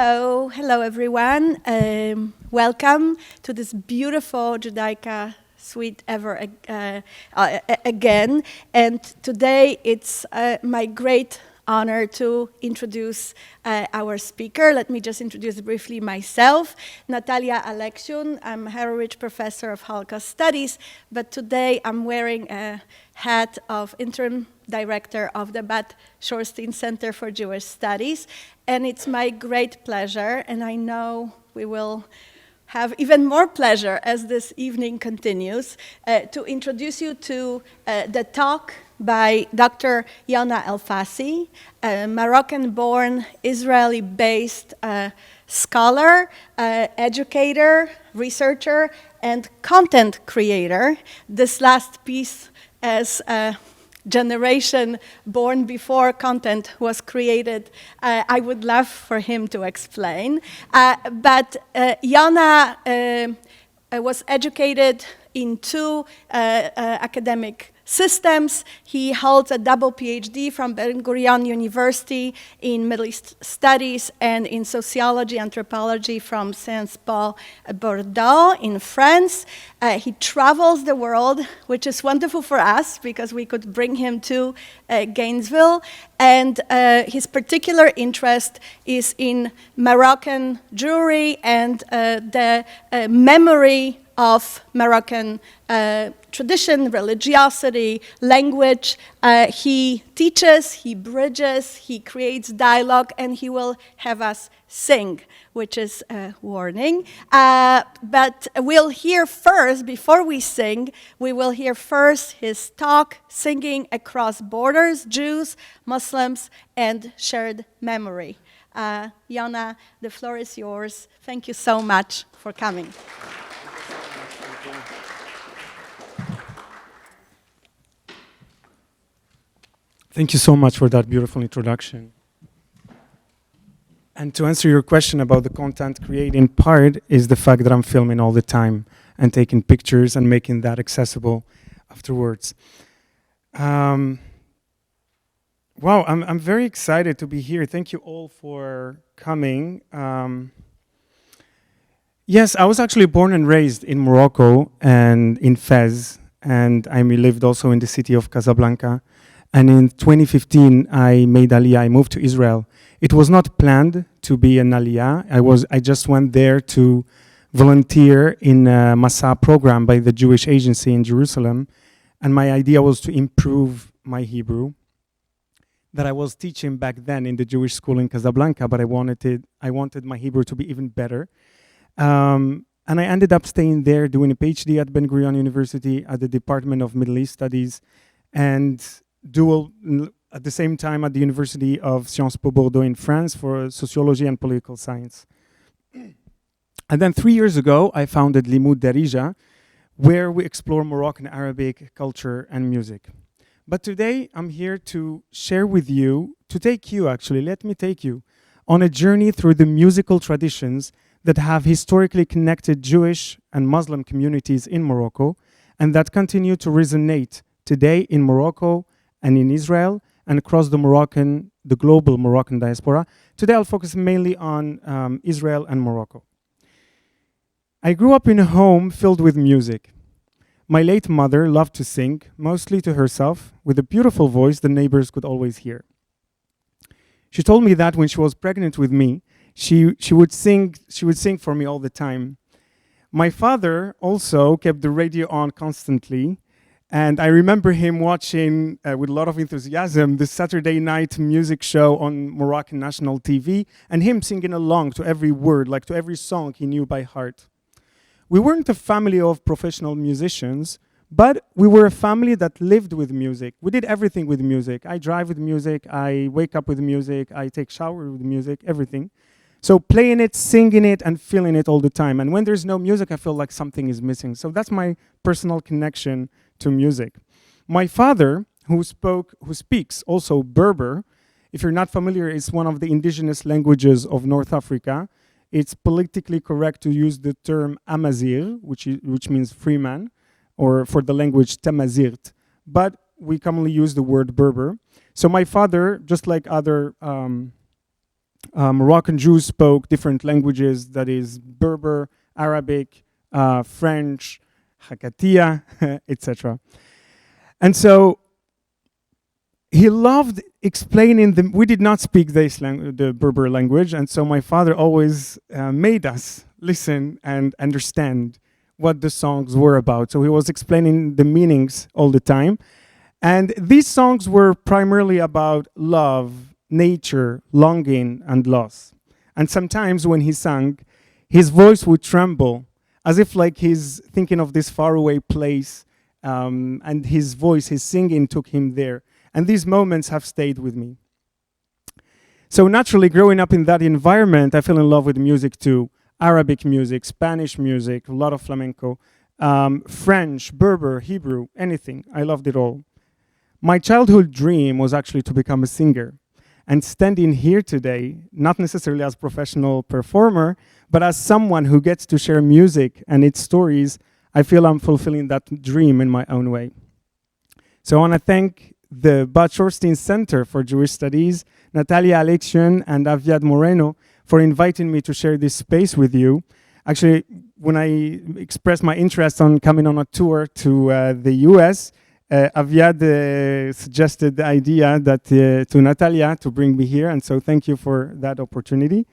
Hello everyone. Welcome to this beautiful Judaica suite again. And today it's my great honor to introduce our speaker. Let me just introduce briefly myself. Natalia Alexiun. I'm Harowich Professor of Holocaust Studies, but today I'm wearing a hat of Interim Director of the Bat Shorstein Center for Jewish Studies. And it's my great pleasure, and I know we will have even more pleasure as this evening continues, to introduce you to the talk by Dr. Yona Elfassi, a Moroccan-born, Israeli-based scholar, educator, researcher, and content creator. This last piece as a generation born before content was created, I would love for him to explain. But Yona was educated in two academic systems. He holds a double PhD from Ben-Gurion University in Middle East Studies and in Sociology Anthropology from Sciences Po Bordeaux in France. He travels the world, which is wonderful for us because we could bring him to Gainesville. And his particular interest is in Moroccan Jewry and the memory of Moroccan tradition, religiosity, language. He teaches, he bridges, he creates dialogue, and he will have us sing, which is a warning. But we'll hear first, before we sing, we will hear first his talk, Singing Across Borders, Jews, Muslims, and Shared Memory. Yona, the floor is yours. Thank you so much for coming. Thank you so much for that beautiful introduction. And to answer your question about the content creating part is the fact that I'm filming all the time and taking pictures and making that accessible afterwards. Wow, I'm very excited to be here. Thank you all for coming. Yes, I was actually born and raised in Morocco and in Fez, and I lived also in the city of Casablanca. And in 2015, I made Aliyah. I moved to Israel. It was not planned to be an Aliyah. I just went there to volunteer in a Masa program by the Jewish Agency in Jerusalem. And my idea was to improve my Hebrew that I was teaching back then in the Jewish school in Casablanca, but I wanted my Hebrew to be even better. And I ended up staying there, doing a PhD at Ben-Gurion University at the Department of Middle East Studies, and dual at the same time at the University of Sciences Po Bordeaux in France for sociology and political science. And then 3 years ago, I founded Limud Darija, where we explore Moroccan Arabic culture and music. But today, I'm here to share with you, let me take you on a journey through the musical traditions that have historically connected Jewish and Muslim communities in Morocco and that continue to resonate today in Morocco and in Israel and across the global Moroccan diaspora. Today I'll focus mainly on Israel and Morocco. I grew up in a home filled with music. My late mother loved to sing, mostly to herself, with a beautiful voice the neighbors could always hear. She told me that when she was pregnant with me, she would sing for me all the time. My father also kept the radio on constantly, and I remember him watching with a lot of enthusiasm the Saturday night music show on Moroccan national TV, and him singing along to every word, like to every song he knew by heart. We weren't a family of professional musicians, but we were a family that lived with music. We did everything with music. I drive with music, I wake up with music, I take shower with music, everything. So playing it, singing it, and feeling it all the time. And when there's no music, I feel like something is missing. So that's my personal connection to music. My father, who speaks also Berber, if you're not familiar, it's one of the indigenous languages of North Africa. It's politically correct to use the term Amazigh, which means free man, or for the language Tamazight, but we commonly use the word Berber. So my father, just like other Moroccan Jews spoke different languages, that is Berber, Arabic, French, Hakatiya, etc. And so he loved explaining them. We did not speak the Berber language, and so my father always made us listen and understand what the songs were about. So he was explaining the meanings all the time. And these songs were primarily about love, nature, longing, and loss. And sometimes when he sang, his voice would tremble, as if like he's thinking of this faraway place, and his voice, his singing took him there. And these moments have stayed with me. So naturally, growing up in that environment, I fell in love with music too. Arabic music, Spanish music, a lot of flamenco, French, Berber, Hebrew, anything. I loved it all. My childhood dream was actually to become a singer. And standing here today, not necessarily as a professional performer, but as someone who gets to share music and its stories, I feel I'm fulfilling that dream in my own way. So I want to thank the Shorstein Center for Jewish Studies, Natalia Alexian and Aviad Moreno, for inviting me to share this space with you. Actually, when I expressed my interest on coming on a tour to the US, Aviad suggested the idea that to Natalia to bring me here, and so thank you for that opportunity.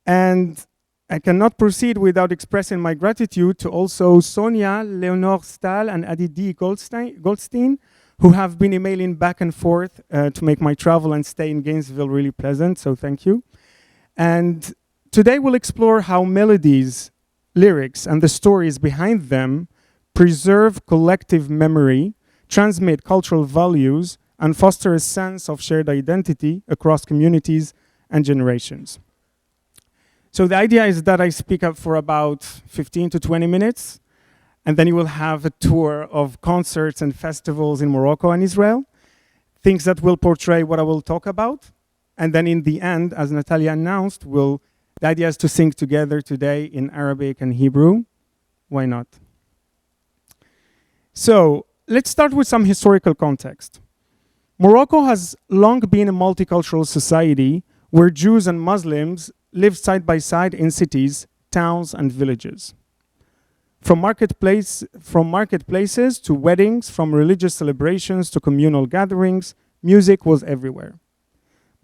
And I cannot proceed without expressing my gratitude to also Sonia, Leonore Stahl, and Aditi Goldstein, who have been emailing back and forth to make my travel and stay in Gainesville really pleasant, so thank you. And today we'll explore how melodies, lyrics, and the stories behind them preserve collective memory, transmit cultural values, and foster a sense of shared identity across communities and generations. So the idea is that I speak up for about 15 to 20 minutes, and then you will have a tour of concerts and festivals in Morocco and Israel, things that will portray what I will talk about. And then in the end, as Natalia announced, the idea is to sing together today in Arabic and Hebrew. Why not? So let's start with some historical context. Morocco has long been a multicultural society where Jews and Muslims live side by side in cities, towns, and villages. From marketplaces to weddings, from religious celebrations to communal gatherings, music was everywhere.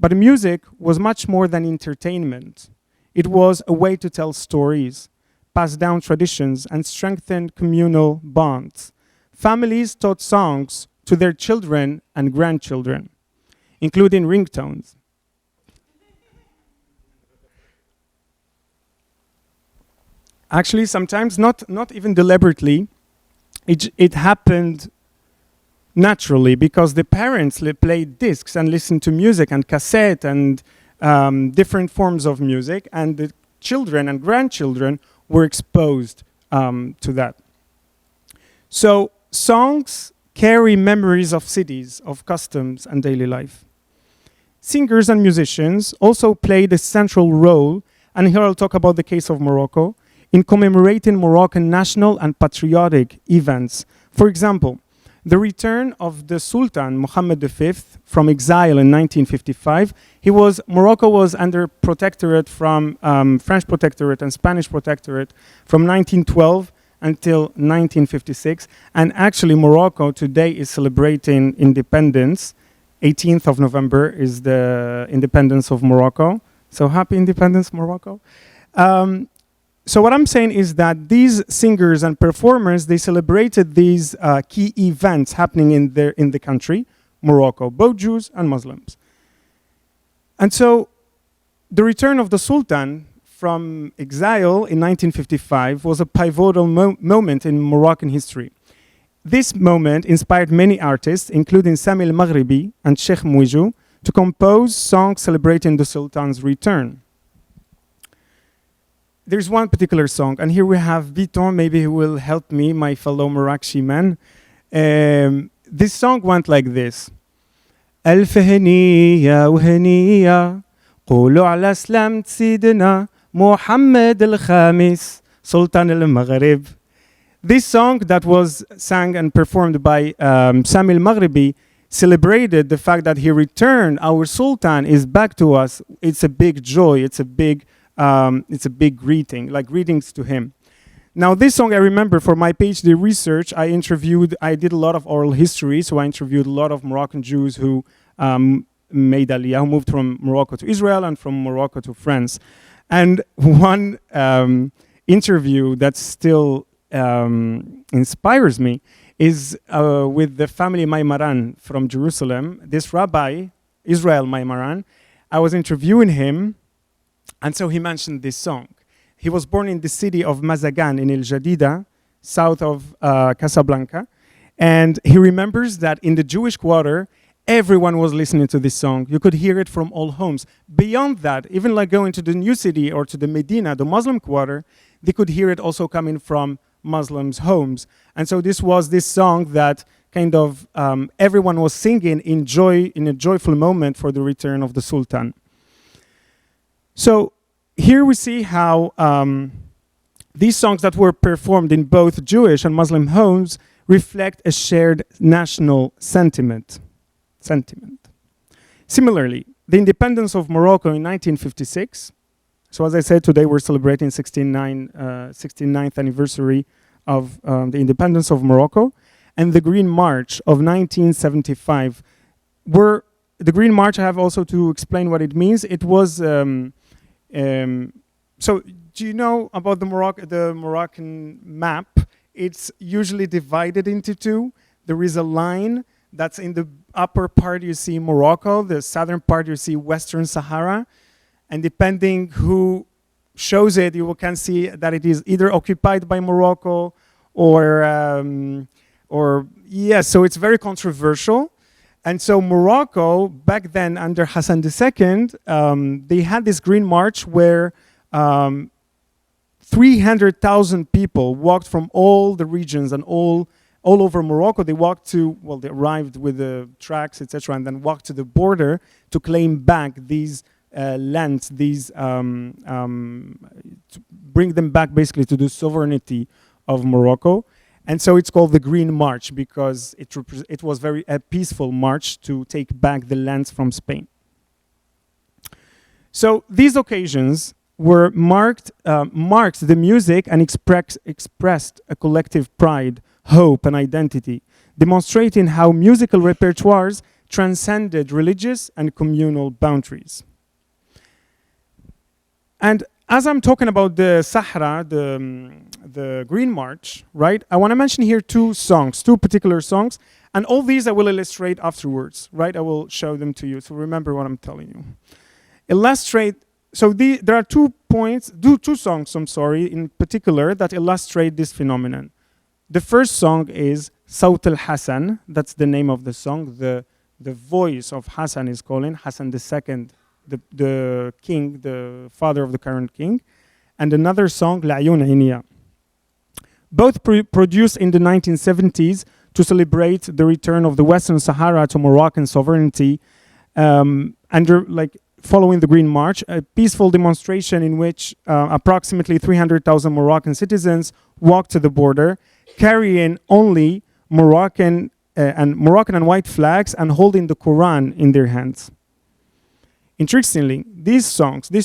But music was much more than entertainment. It was a way to tell stories, pass down traditions, and strengthen communal bonds. Families taught songs to their children and grandchildren, including ringtones. Actually, sometimes not even deliberately, it happened naturally because the parents played discs and listened to music and cassette and different forms of music, and the children and grandchildren were exposed to that. So songs carry memories of cities, of customs, and daily life. Singers and musicians also played a central role, and here I'll talk about the case of Morocco, in commemorating Moroccan national and patriotic events. For example, the return of the Sultan Mohammed V from exile in 1955. Morocco was under protectorate from French protectorate and Spanish protectorate from 1912 until 1956. And actually Morocco today is celebrating independence. 18th of November is the independence of Morocco. So happy independence, Morocco. So what I'm saying is that these singers and performers, they celebrated these key events happening in the country, Morocco, both Jews and Muslims. And so the return of the Sultan from exile in 1955 was a pivotal moment in Moroccan history. This moment inspired many artists, including Sami al-Maghribi and Sheikh Mouijou, to compose songs celebrating the Sultan's return. There's one particular song, and here we have Viton, maybe he will help me, my fellow Marrakshi man. This song went like this. ألف هنية وهنية قولوا على سلامة سيدنا محمد الخامس Sultan al-Maghrib. This song that was sang and performed by Sami al-Maghribi celebrated the fact that he returned, our Sultan is back to us. It's a big joy. It's a big greeting, like greetings to him. Now, this song I remember for my PhD research, I did a lot of oral history, so I interviewed a lot of Moroccan Jews who made Aliyah, who moved from Morocco to Israel and from Morocco to France. And one interview that still inspires me is with the family Maimaran from Jerusalem. This rabbi, Israel Maimaran, I was interviewing him, and so he mentioned this song. He was born in the city of Mazagan in El Jadida, south of Casablanca. And he remembers that in the Jewish quarter, everyone was listening to this song. You could hear it from all homes. Beyond that, even like going to the new city or to the Medina, the Muslim quarter, they could hear it also coming from Muslims' homes. And so this was this song that kind of everyone was singing in a joyful moment for the return of the Sultan. So here we see how these songs that were performed in both Jewish and Muslim homes reflect a shared national sentiment. Similarly, the independence of Morocco in 1956. So as I said, today we're celebrating 69th anniversary of the independence of Morocco, and the Green March of 1975. The Green March, I have also to explain what it means. It was, so do you know about the Moroccan map? It's usually divided into two. There is a line that's in the upper part you see Morocco, the southern part you see Western Sahara, and depending who shows it, you can see that it is either occupied by Morocco so it's very controversial. And so Morocco, back then under Hassan II, they had this Green March where 300,000 people walked from all the regions and all over Morocco. They they arrived with the tracks, etc., and then walked to the border to claim back these lands, to bring them back basically to the sovereignty of Morocco. And so it's called the Green March because it was a peaceful march to take back the lands from Spain. So these occasions were marked the music and expressed a collective pride, hope, and identity, demonstrating how musical repertoires transcended religious and communal boundaries. And as I'm talking about the Sahara, the Green March, right? I want to mention here two particular songs, and all these I will illustrate afterwards, right? I will show them to you, so remember what I'm telling you. There are 2 songs, in particular, that illustrate this phenomenon. The first song is Sawt al-Hassan, that's the name of the song, the voice of Hassan is calling, Hassan II, the king, the father of the current king, and another song, L'Ayun Inia. Both produced in the 1970s to celebrate the return of the Western Sahara to Moroccan sovereignty, following the Green March, a peaceful demonstration in which approximately 300,000 Moroccan citizens walked to the border, carrying only Moroccan and white flags and holding the Quran in their hands. Interestingly, these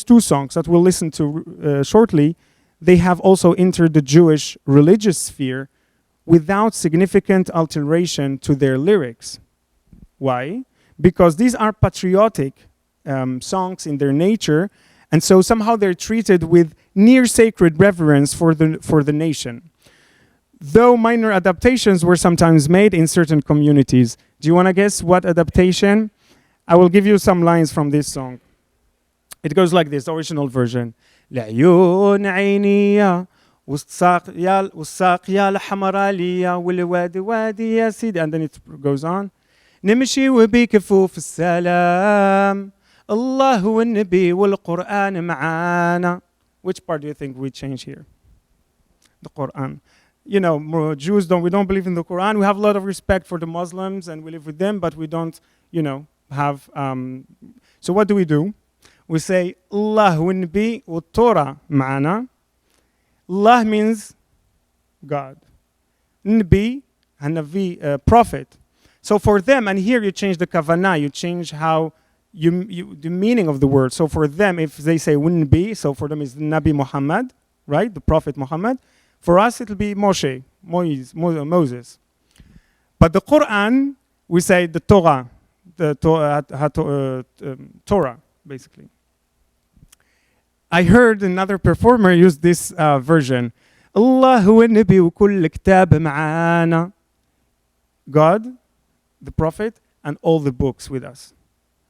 two songs that we'll listen to shortly, they have also entered the Jewish religious sphere without significant alteration to their lyrics. Why? Because these are patriotic songs in their nature, and so somehow they're treated with near sacred reverence for the nation. Though minor adaptations were sometimes made in certain communities. Do you want to guess what adaptation? I will give you some lines from this song. It goes like this, the original version. لعيون عينيا والساق يا الحمراء ليا والوادي وادي يا سيدي, and then it goes on. نمشي وبكفوف السلام الله والنبي والقرآن معانا. Which part do you think we change here? The Quran. You know, Jews we don't believe in the Quran. We have a lot of respect for the Muslims and we live with them, but we don't, have. So what do? We say Allah wa Nabi wa Torah ma'ana. Allah means God. Nabi, and Nabi, prophet. So for them, and here you change the kavanah, you change how the meaning of the word. So for them, if they say wouldn't be, so for them it's Nabi Muhammad, right? The Prophet Muhammad. For us, it'll be Moshe, Moses. But the Quran, we say the Torah, Torah, basically. I heard another performer use this version. Allah huwa nabi wa kull kitab ma'ana. God, the Prophet, and all the books with us,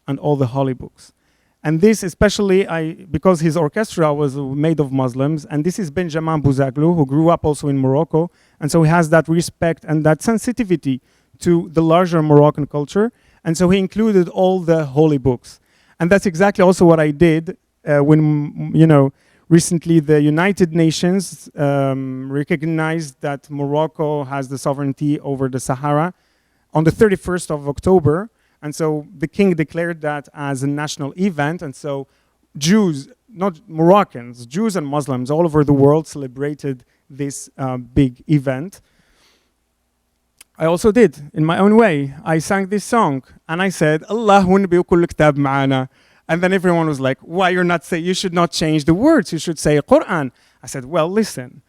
and all the holy books. And this especially, because his orchestra was made of Muslims, and this is Benjamin Bouzaglu, who grew up also in Morocco, and so he has that respect and that sensitivity to the larger Moroccan culture, and so he included all the holy books. And that's exactly also what I did when, recently the United Nations recognized that Morocco has the sovereignty over the Sahara on the 31st of October. And so the king declared that as a national event. And so Jews, not Moroccans, Jews and Muslims all over the world celebrated this big event. I also did, in my own way. I sang this song and I said, Allah nabi wa kull kitab ma'ana. And then everyone was like, why you're not saying, you should not change the words, you should say Quran. I said, well, listen.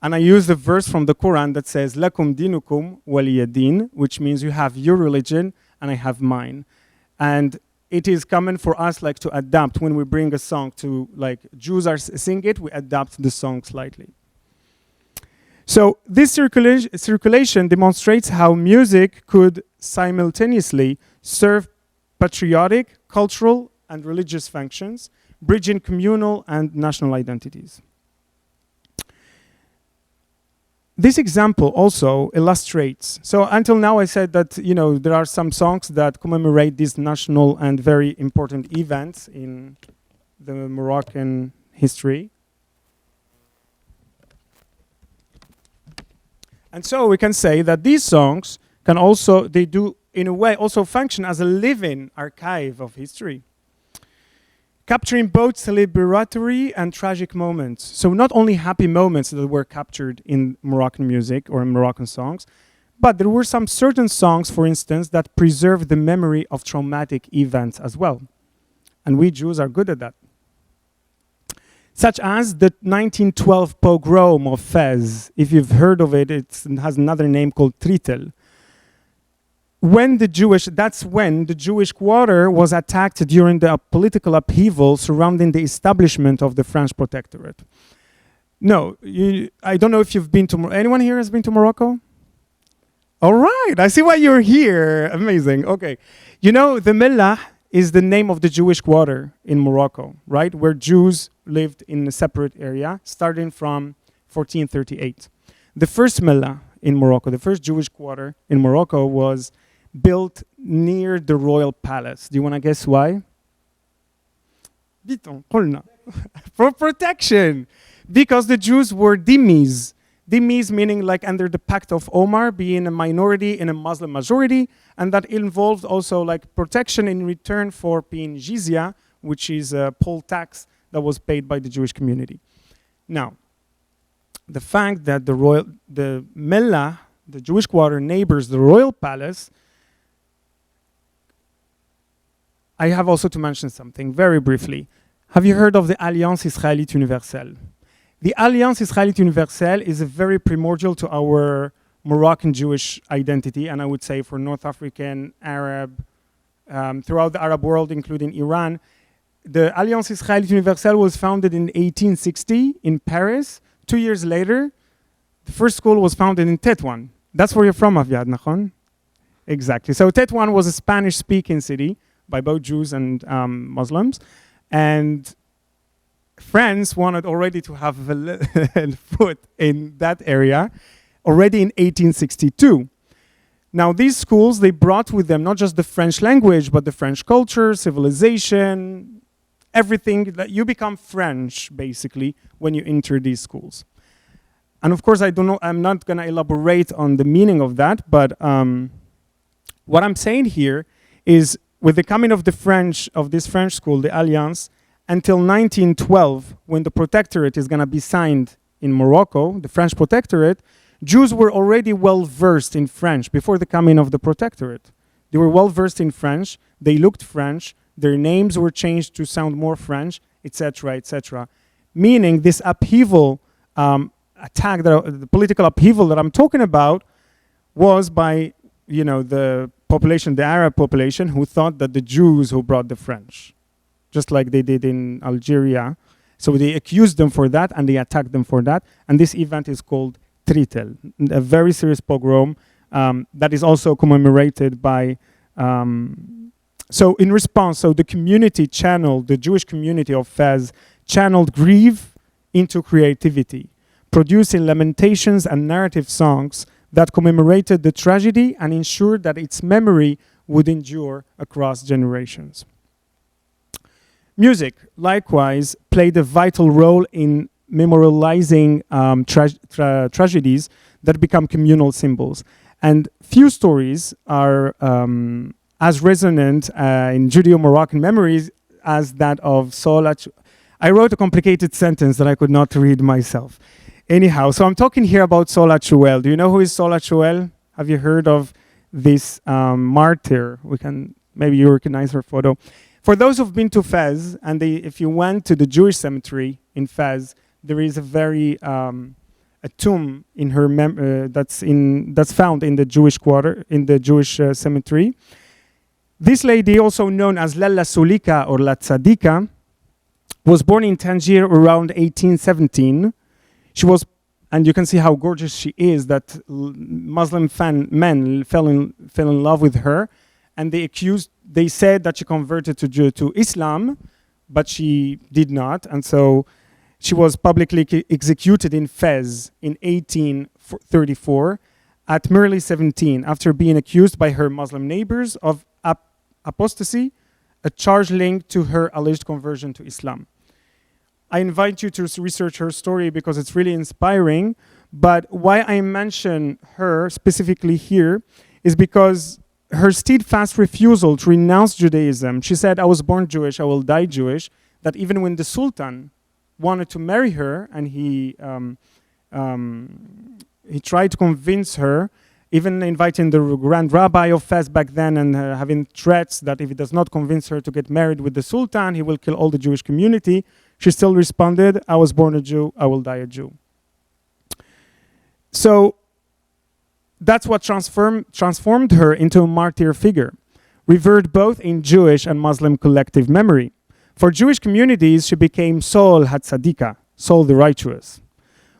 And I used a verse from the Quran that says, Lakum dinukum waliyadin, which means you have your religion and I have mine. And it is common for us like to adapt when we bring a song to, like, Jews are sing it, we adapt the song slightly. So this circulation demonstrates how music could simultaneously serve patriotic, cultural, and religious functions, bridging communal and national identities. This example also illustrates, so until now I said that, there are some songs that commemorate these national and very important events in the Moroccan history. And so we can say that these songs can also, they do in a way also function as a living archive of history, capturing both celebratory and tragic moments. So not only happy moments that were captured in Moroccan music or in Moroccan songs, but there were some certain songs, for instance, that preserve the memory of traumatic events as well. And we Jews are good at that. Such as the 1912 pogrom of Fez. If you've heard of it, it has another name called Tritel. That's when the Jewish quarter was attacked during the political upheaval surrounding the establishment of the French protectorate. No, I don't know if you've been to, anyone here has been to Morocco? All right, I see why you're here. Amazing, okay. The Mellah is the name of the Jewish quarter in Morocco, right? Where Jews lived in a separate area, starting from 1438. The first Mellah in Morocco, the first Jewish quarter in Morocco was built near the royal palace. Do you want to guess why? For protection. Because the Jews were dhimmis. Dhimmis meaning like under the Pact of Omar, being a minority in a Muslim majority, and that involved also like protection in return for paying jizya, which is a poll tax that was paid by the Jewish community. Now, the fact that the Mellah, the Jewish quarter, neighbors the royal palace, I have also to mention something very briefly. Have you heard of the Alliance Israélite Universelle? The Alliance Israélite Universelle is a very primordial to our Moroccan Jewish identity, and I would say for North African, Arab, throughout the Arab world, including Iran. The Alliance Israélite Universelle was founded in 1860 in Paris. 2 years later, the first school was founded in Tétouan. That's where you're from, Aviad, nachon? Exactly. So Tétouan was a Spanish-speaking city by both Jews and Muslims. And France wanted already to have a foot in that area already in 1862. Now these schools, they brought with them not just the French language, but the French culture, civilization, everything. That you become French, basically, when you enter these schools. And of course, I'm not gonna elaborate on the meaning of that, but what I'm saying here is with the coming of this French school, the Alliance, until 1912, when the protectorate is going to be signed in Morocco, the French protectorate, Jews were already well versed in French before the coming of the protectorate. They were well versed in French, they looked French, their names were changed to sound more French, etc., etc. Meaning this upheaval, attack, the political upheaval that I'm talking about was by, the population, the Arab population, who thought that the Jews who brought the French, just like they did in Algeria. So they accused them for that and they attacked them for that. And this event is called Tritel, a very serious pogrom that is also commemorated by, so in response, so the community channeled, the Jewish community of Fez channeled grief into creativity, producing lamentations and narrative songs that commemorated the tragedy and ensured that its memory would endure across generations. Music, likewise, played a vital role in memorializing tragedies that become communal symbols. And few stories are as resonant in Judeo-Moroccan memories as that of Solat. I wrote a complicated sentence that I could not read myself. Anyhow, so I'm talking here about Solat Shuel. Do you know who is Solat Shuel? Have you heard of this martyr? Maybe you recognize her photo. For those who've been to Fez, and if you went to the Jewish cemetery in Fez, there is a very a tomb in her that's found in the Jewish quarter, in the Jewish cemetery. This lady, also known as Lalla Sulika or La Tzadika, was born in Tangier around 1817. She was, and you can see how gorgeous she is, that Muslim men fell in love with her, and they said that she converted to Islam, but she did not, and so she was publicly executed in Fez in 1834 at merely 17 after being accused by her Muslim neighbors of apostasy, a charge linked to her alleged conversion to Islam. I invite you to research her story because it's really inspiring, but why I mention her specifically here is because her steadfast refusal to renounce Judaism. She said, I was born Jewish, I will die Jewish, that even when the Sultan wanted to marry her and he tried to convince her, even inviting the Grand Rabbi of Fez back then and having threats that if he does not convince her to get married with the Sultan, he will kill all the Jewish community. She still responded, I was born a Jew, I will die a Jew. So that's what transformed her into a martyr figure, revered both in Jewish and Muslim collective memory. For Jewish communities, she became Sol HaTzadika, Sol the Righteous.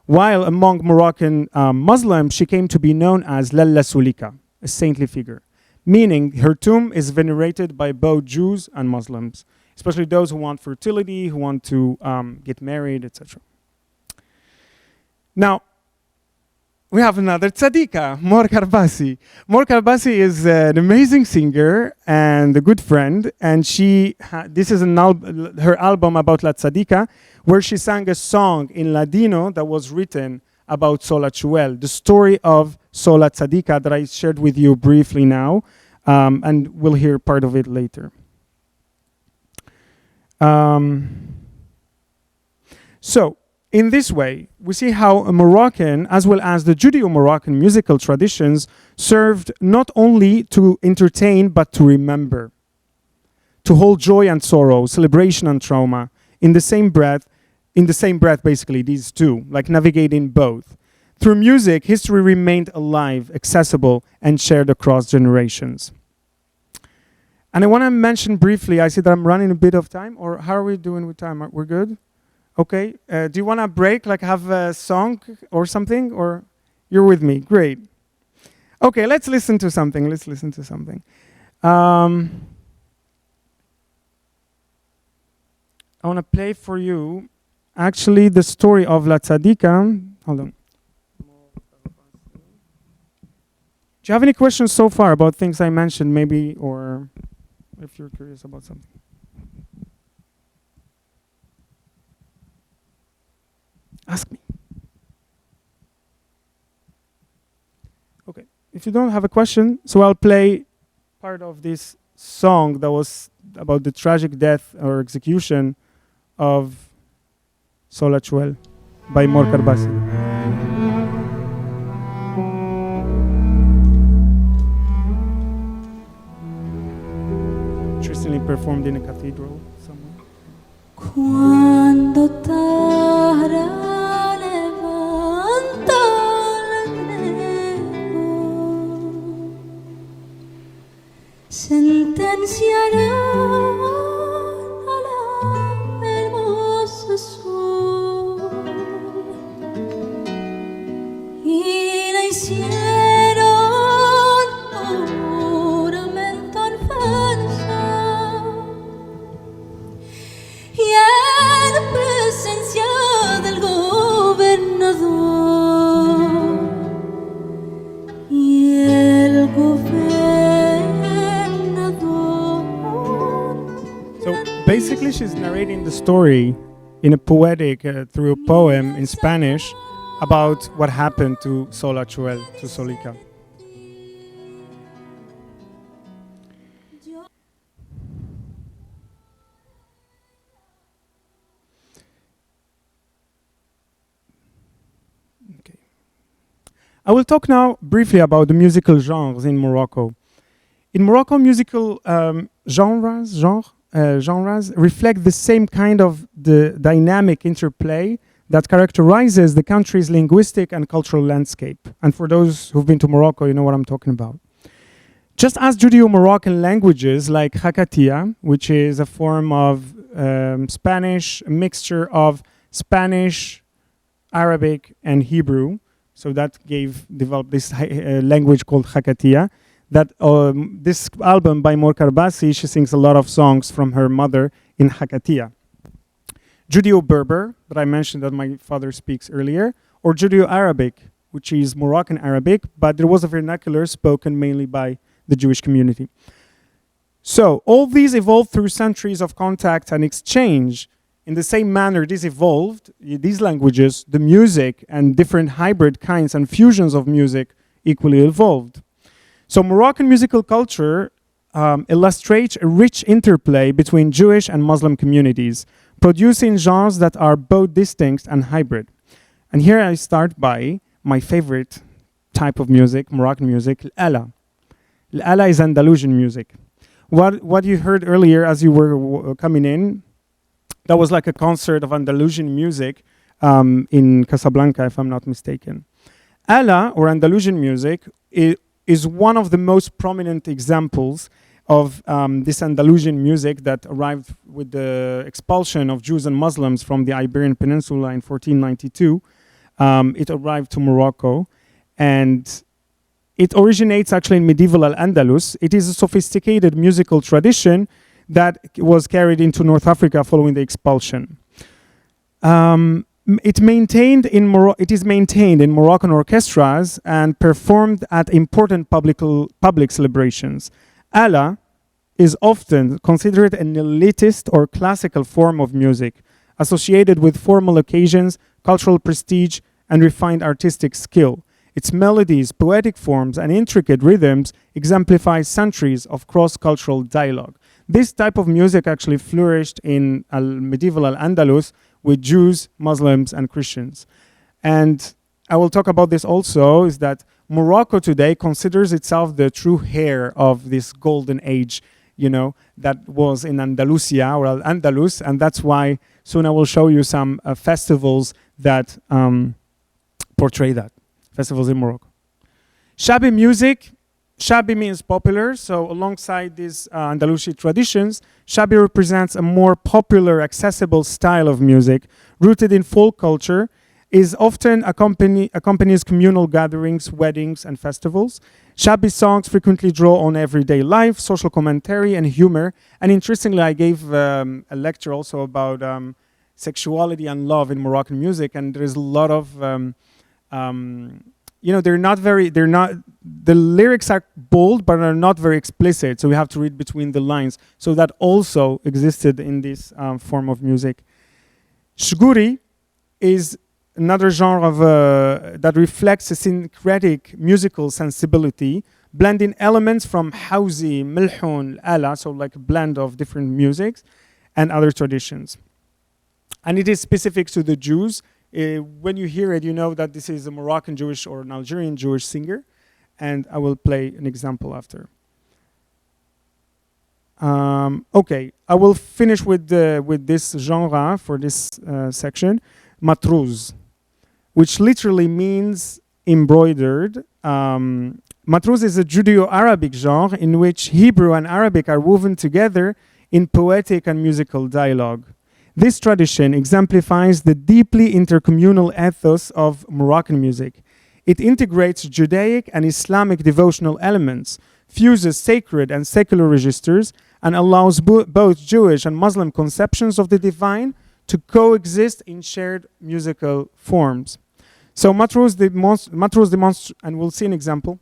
While among Moroccan Muslims, she came to be known as Lalla Sulika, a saintly figure, meaning her tomb is venerated by both Jews and Muslims, especially those who want fertility, who want to get married, etc. Now, we have another tzadika, Mor Karbasi. Mor Karbasi is an amazing singer and a good friend, and this is her album about La Tzadika, where she sang a song in Ladino that was written about Solat Shuel, the story of Solat Tzadika that I shared with you briefly now, and we'll hear part of it later. So, in this way, we see how a Moroccan, as well as the Judeo-Moroccan musical traditions, served not only to entertain, but to remember, to hold joy and sorrow, celebration and trauma, in the same breath, basically, these two, like navigating both. Through music, history remained alive, accessible, and shared across generations. And I want to mention briefly, I see that I'm running a bit of time, or how are we doing with time? We're good? Okay, do you want to break, like have a song or something, or you're with me? Great. Okay, let's listen to something. I want to play for you, actually, the story of La Tzadika. Hold on. Do you have any questions so far about things I mentioned, maybe, or if you're curious about something? Ask me. Okay, if you don't have a question, so I'll play part of this song that was about the tragic death or execution of Solat Shuel by Mor Karbasi. recently performed in a cathedral somewhere. Cuando Tara levanta el dedo, sentenciarán a la hermosa sol y la hicieron juramento en falsa. Y en presencia del gobernador y el gobernador. So basically she's narrating the story in a poetic, through a poem in Spanish about what happened to Sola Chuel, to Solica. Okay. I will talk now briefly about the musical genres in Morocco. In Morocco, musical genres reflect the same kind of the dynamic interplay that characterizes the country's linguistic and cultural landscape. And for those who've been to Morocco, you know what I'm talking about. Just as Judeo-Moroccan languages like Hakatia, which is a form of Spanish, a mixture of Spanish, Arabic, and Hebrew, so that developed this language called Hakatia. That this album by Moroccan-born, she sings a lot of songs from her mother in Hakatia. Judeo-Berber, that I mentioned that my father speaks earlier, or Judeo-Arabic, which is Moroccan Arabic, but there was a vernacular spoken mainly by the Jewish community. So all these evolved through centuries of contact and exchange. In the same manner these evolved, these languages, the music, and different hybrid kinds and fusions of music equally evolved. So Moroccan musical culture illustrates a rich interplay between Jewish and Muslim communities, producing genres that are both distinct and hybrid. And here I start by my favorite type of music, Moroccan music, L'Ala. L'Ala is Andalusian music. What you heard earlier as you were coming in, that was like a concert of Andalusian music in Casablanca, if I'm not mistaken. Ala, or Andalusian music, is one of the most prominent examples of this Andalusian music that arrived with the expulsion of Jews and Muslims from the Iberian Peninsula in 1492. It arrived to Morocco, and it originates actually in medieval Al-Andalus. It is a sophisticated musical tradition that was carried into North Africa following the expulsion. It is maintained in Moroccan orchestras and performed at important public celebrations. Ala is often considered an elitist or classical form of music, associated with formal occasions, cultural prestige, and refined artistic skill. Its melodies, poetic forms, and intricate rhythms exemplify centuries of cross-cultural dialogue. This type of music actually flourished in medieval Al-Andalus with Jews, Muslims, and Christians. And I will talk about this also, is that Morocco today considers itself the true heir of this golden age, that was in Andalusia or Al-Andalus, and that's why soon I will show you some festivals that portray that, festivals in Morocco. Shabi music. Shabi means popular, so alongside these Andalusi traditions, Shabi represents a more popular, accessible style of music, rooted in folk culture, is often accompanies communal gatherings, weddings, and festivals. Shabi songs frequently draw on everyday life, social commentary, and humor. And interestingly, I gave a lecture also about sexuality and love in Moroccan music, and there is a lot of the lyrics are bold, but are not very explicit. So we have to read between the lines. So that also existed in this form of music. Shguri is another genre of, that reflects a syncretic musical sensibility, blending elements from Hawzi, Milhoun, Ala, so like a blend of different musics and other traditions. And it is specific to the Jews. When you hear it, you know that this is a Moroccan Jewish or an Algerian Jewish singer, and I will play an example after. Okay, I will finish with this genre for this section, matrouz, which literally means embroidered. Matrouz is a Judeo-Arabic genre in which Hebrew and Arabic are woven together in poetic and musical dialogue. This tradition exemplifies the deeply intercommunal ethos of Moroccan music. It integrates Judaic and Islamic devotional elements, fuses sacred and secular registers, and allows both Jewish and Muslim conceptions of the divine to coexist in shared musical forms. So matrouz demonstrates, and we'll see an example.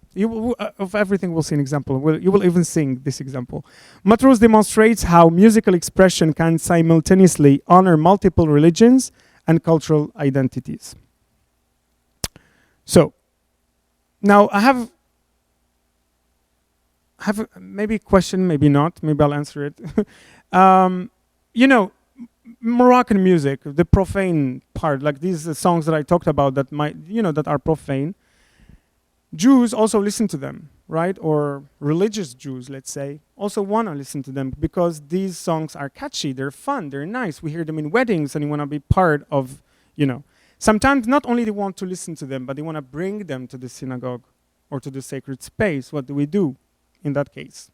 Of everything, we'll see an example. You will even sing this example. Matrouz demonstrates how musical expression can simultaneously honor multiple religions and cultural identities. So, now I have maybe a question, maybe not. Maybe I'll answer it. You know, Moroccan music, the profane part, like these songs that I talked about that that are profane, Jews also listen to them, right? Or religious Jews, let's say, also want to listen to them because these songs are catchy, they're fun, they're nice. We hear them in weddings and you want to be part of, Sometimes not only they want to listen to them, but they want to bring them to the synagogue or to the sacred space. What do we do in that case?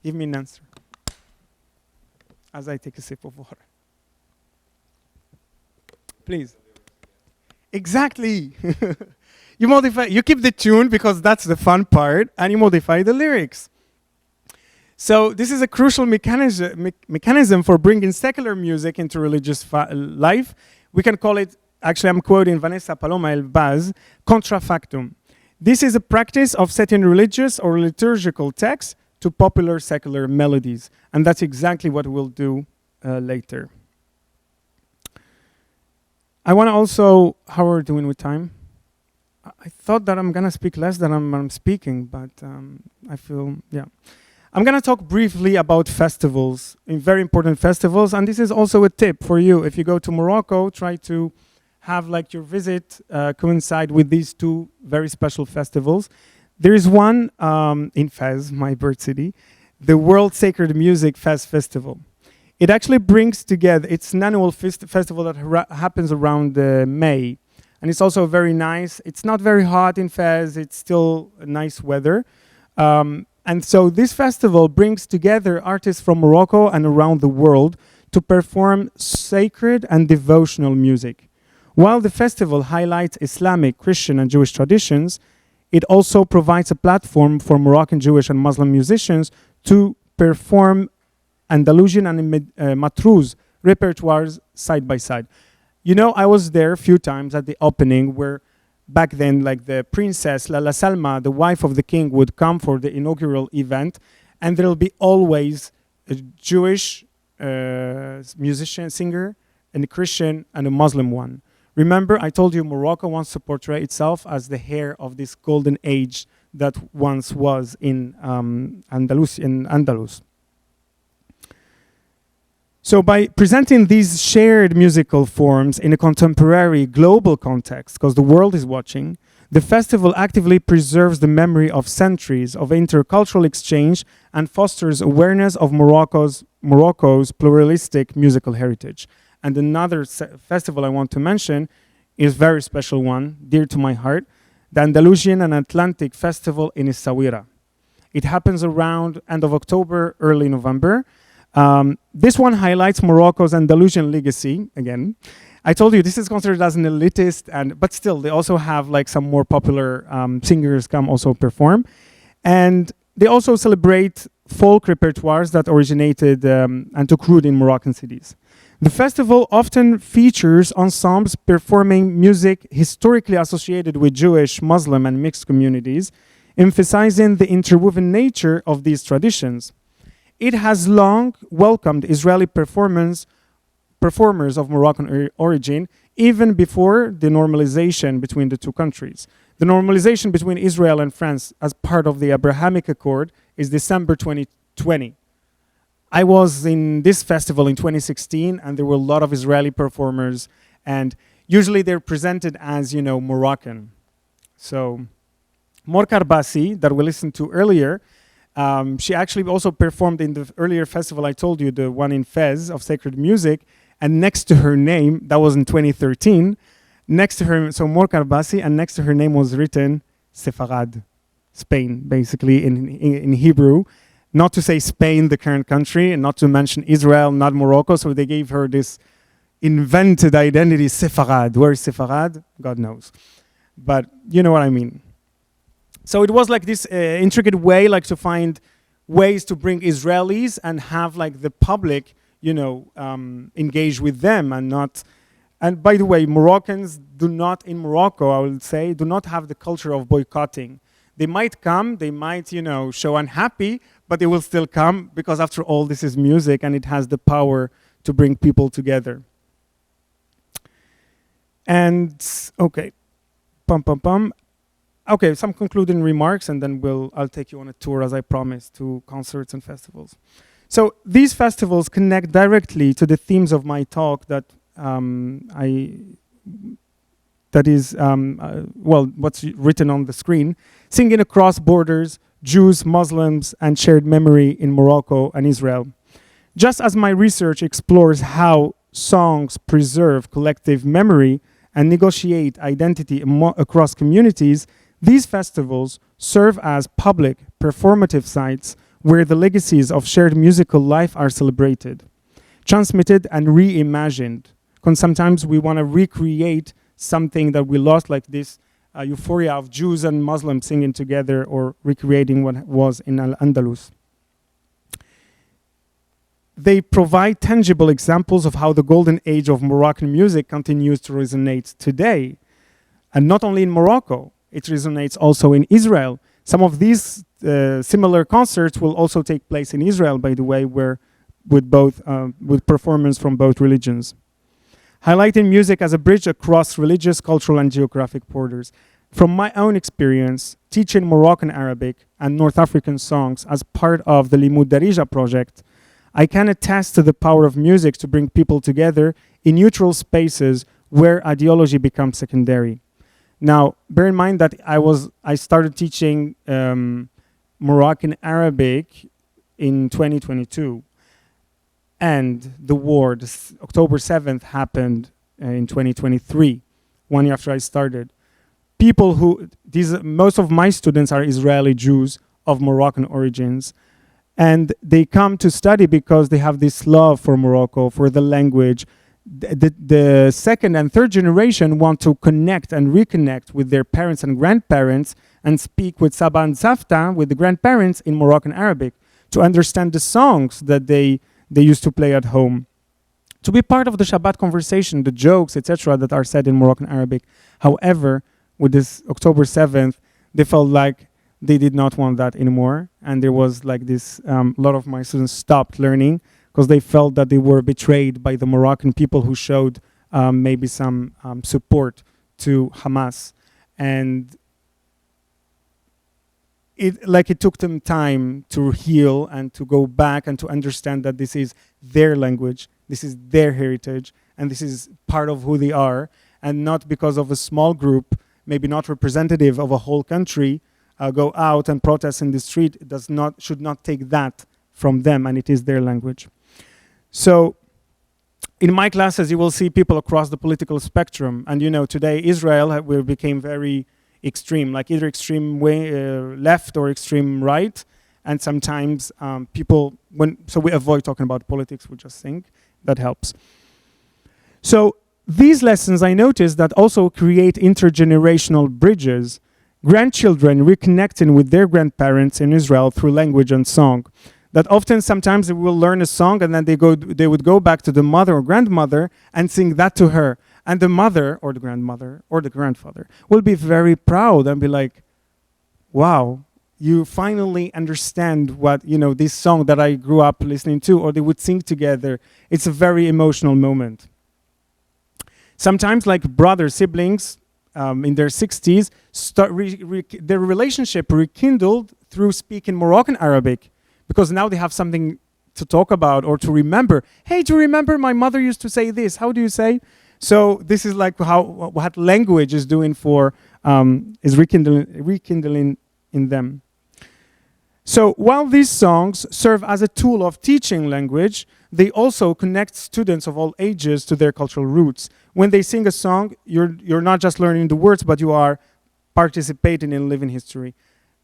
Give me an answer as I take a sip of water. Please. Exactly. You keep the tune because that's the fun part, and you modify the lyrics. So this is a crucial mechanism for bringing secular music into religious life. We can call it, actually I'm quoting Vanessa Paloma Elbaz, contrafactum. This is a practice of setting religious or liturgical texts to popular secular melodies. And that's exactly what we'll do later. I want to also, how are we doing with time? I thought that I'm going to speak less than I'm speaking, but I feel, yeah. I'm going to talk briefly about festivals, very important festivals, and this is also a tip for you. If you go to Morocco, try to have like your visit coincide with these two very special festivals. There is one in Fez, my birth city, the World Sacred Music Fez Festival. It actually brings together, it's an annual festival that happens around May. And it's also very nice. It's not very hot in Fez, it's still nice weather. And so this festival brings together artists from Morocco and around the world to perform sacred and devotional music. While the festival highlights Islamic, Christian, and Jewish traditions, it also provides a platform for Moroccan Jewish and Muslim musicians to perform Andalusian and matrouz repertoires side by side. You know, I was there a few times at the opening where back then, like the princess, Lala Salma, the wife of the king, would come for the inaugural event, and there'll be always a Jewish musician, singer, and a Christian, and a Muslim one. Remember, I told you Morocco wants to portray itself as the heir of this golden age that once was in Andalus. So by presenting these shared musical forms in a contemporary global context, because the world is watching, the festival actively preserves the memory of centuries of intercultural exchange and fosters awareness of Morocco's pluralistic musical heritage. And another festival I want to mention is a very special one, dear to my heart, the Andalusian and Atlantic Festival in Essaouira. It happens around end of October, early November. This one highlights Morocco's Andalusian legacy, again. I told you this is considered as an elitist, but still they also have like some more popular singers come also perform. And they also celebrate folk repertoires that originated and took root in Moroccan cities. The festival often features ensembles performing music historically associated with Jewish, Muslim, and mixed communities, emphasizing the interwoven nature of these traditions. It has long welcomed Israeli performers of Moroccan origin, even before the normalization between the two countries. The normalization between Israel and France as part of the Abrahamic Accord is December 2020. I was in this festival in 2016, and there were a lot of Israeli performers, and usually they're presented as, Moroccan. So, Moroccan-born, that we listened to earlier, She actually also performed in the earlier festival I told you, the one in Fez of sacred music, and next to her name, that was in 2013, next to her, so Moroccan-born, and next to her name was written Sefarad, Spain, basically in Hebrew. Not to say Spain, the current country, and not to mention Israel, not Morocco, so they gave her this invented identity, Sefarad. Where is Sefarad? God knows. But you know what I mean. So it was like this intricate way, like to find ways to bring Israelis and have like the public, engage with them and not. And by the way, Moroccans do not, in Morocco, I would say, do not have the culture of boycotting. They might come, they might, show unhappy, but they will still come because after all, this is music and it has the power to bring people together. And, okay, Okay, some concluding remarks and then I'll take you on a tour as I promised to concerts and festivals. So these festivals connect directly to the themes of my talk what's written on the screen, singing across borders, Jews, Muslims, and shared memory in Morocco and Israel. Just as my research explores how songs preserve collective memory and negotiate identity across communities, these festivals serve as public, performative sites where the legacies of shared musical life are celebrated, transmitted, and reimagined. Because sometimes we want to recreate something that we lost, like this euphoria of Jews and Muslims singing together or recreating what was in Al-Andalus. They provide tangible examples of how the golden age of Moroccan music continues to resonate today. And not only in Morocco, it resonates also in Israel. Some of these similar concerts will also take place in Israel, by the way, with performance from both religions. Highlighting music as a bridge across religious, cultural, and geographic borders. From my own experience, teaching Moroccan Arabic and North African songs as part of the Limud Darija project, I can attest to the power of music to bring people together in neutral spaces where ideology becomes secondary. Now, bear in mind that I started teaching Moroccan Arabic in 2022. And the war, October 7th, happened in 2023, 1 year after I started. Most of my students are Israeli Jews of Moroccan origins, and they come to study because they have this love for Morocco, for the language. The second and third generation want to connect and reconnect with their parents and grandparents and speak with Saba and Safta, with the grandparents in Moroccan Arabic, to understand the songs that they used to play at home, to be part of the Shabbat conversation, the jokes, etc., that are said in Moroccan Arabic. However, with this October 7th, they felt like they did not want that anymore. And there was like this, a lot of my students stopped learning because they felt that they were betrayed by the Moroccan people who showed maybe some support to Hamas. And it took them time to heal and to go back and to understand that this is their language, this is their heritage, and this is part of who they are, and not because of a small group, maybe not representative of a whole country, go out and protest in the street. Should not take that from them, and it is their language. So in my classes, you will see people across the political spectrum, and today Israel became very extreme, like either extreme left or extreme right, and sometimes so we avoid talking about politics, we just think that helps. So these lessons, I noticed, that also create intergenerational bridges, grandchildren reconnecting with their grandparents in Israel through language and song. That often sometimes they will learn a song and then they would go back to the mother or grandmother and sing that to her. And the mother or the grandmother or the grandfather will be very proud and be like, wow, you finally understand what, this song that I grew up listening to, or they would sing together. It's a very emotional moment. Sometimes like brothers, siblings in their 60s, their relationship rekindled through speaking Moroccan Arabic, because now they have something to talk about or to remember. Hey, do you remember my mother used to say this? How do you say? So this is like what language is doing is rekindling in them. So while these songs serve as a tool of teaching language, they also connect students of all ages to their cultural roots. When they sing a song, you're not just learning the words, but you are participating in living history.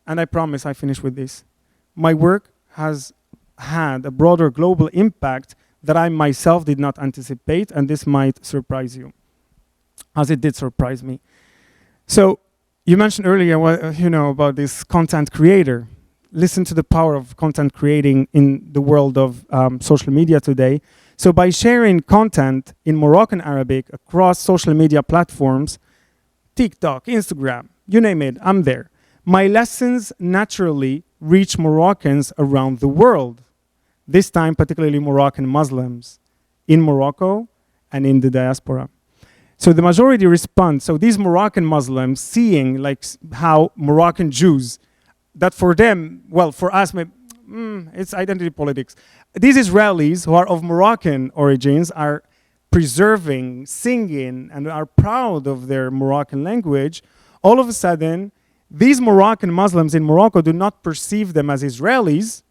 And I promise I finish with this. My work has had a broader global impact that I myself did not anticipate, and this might surprise you, as it did surprise me. So you mentioned earlier, about this content creator. Listen to the power of content creating in the world of social media today. So by sharing content in Moroccan Arabic across social media platforms, TikTok, Instagram, you name it, I'm there. My lessons naturally reach Moroccans around the world, this time particularly Moroccan Muslims in Morocco and in the diaspora. So the majority respond. So these Moroccan Muslims seeing how Moroccan Jews, that for them, well, for us, it's identity politics. These Israelis who are of Moroccan origins are preserving, singing, and are proud of their Moroccan language. All of a sudden, these Moroccan Muslims in Morocco do not perceive them as Israelis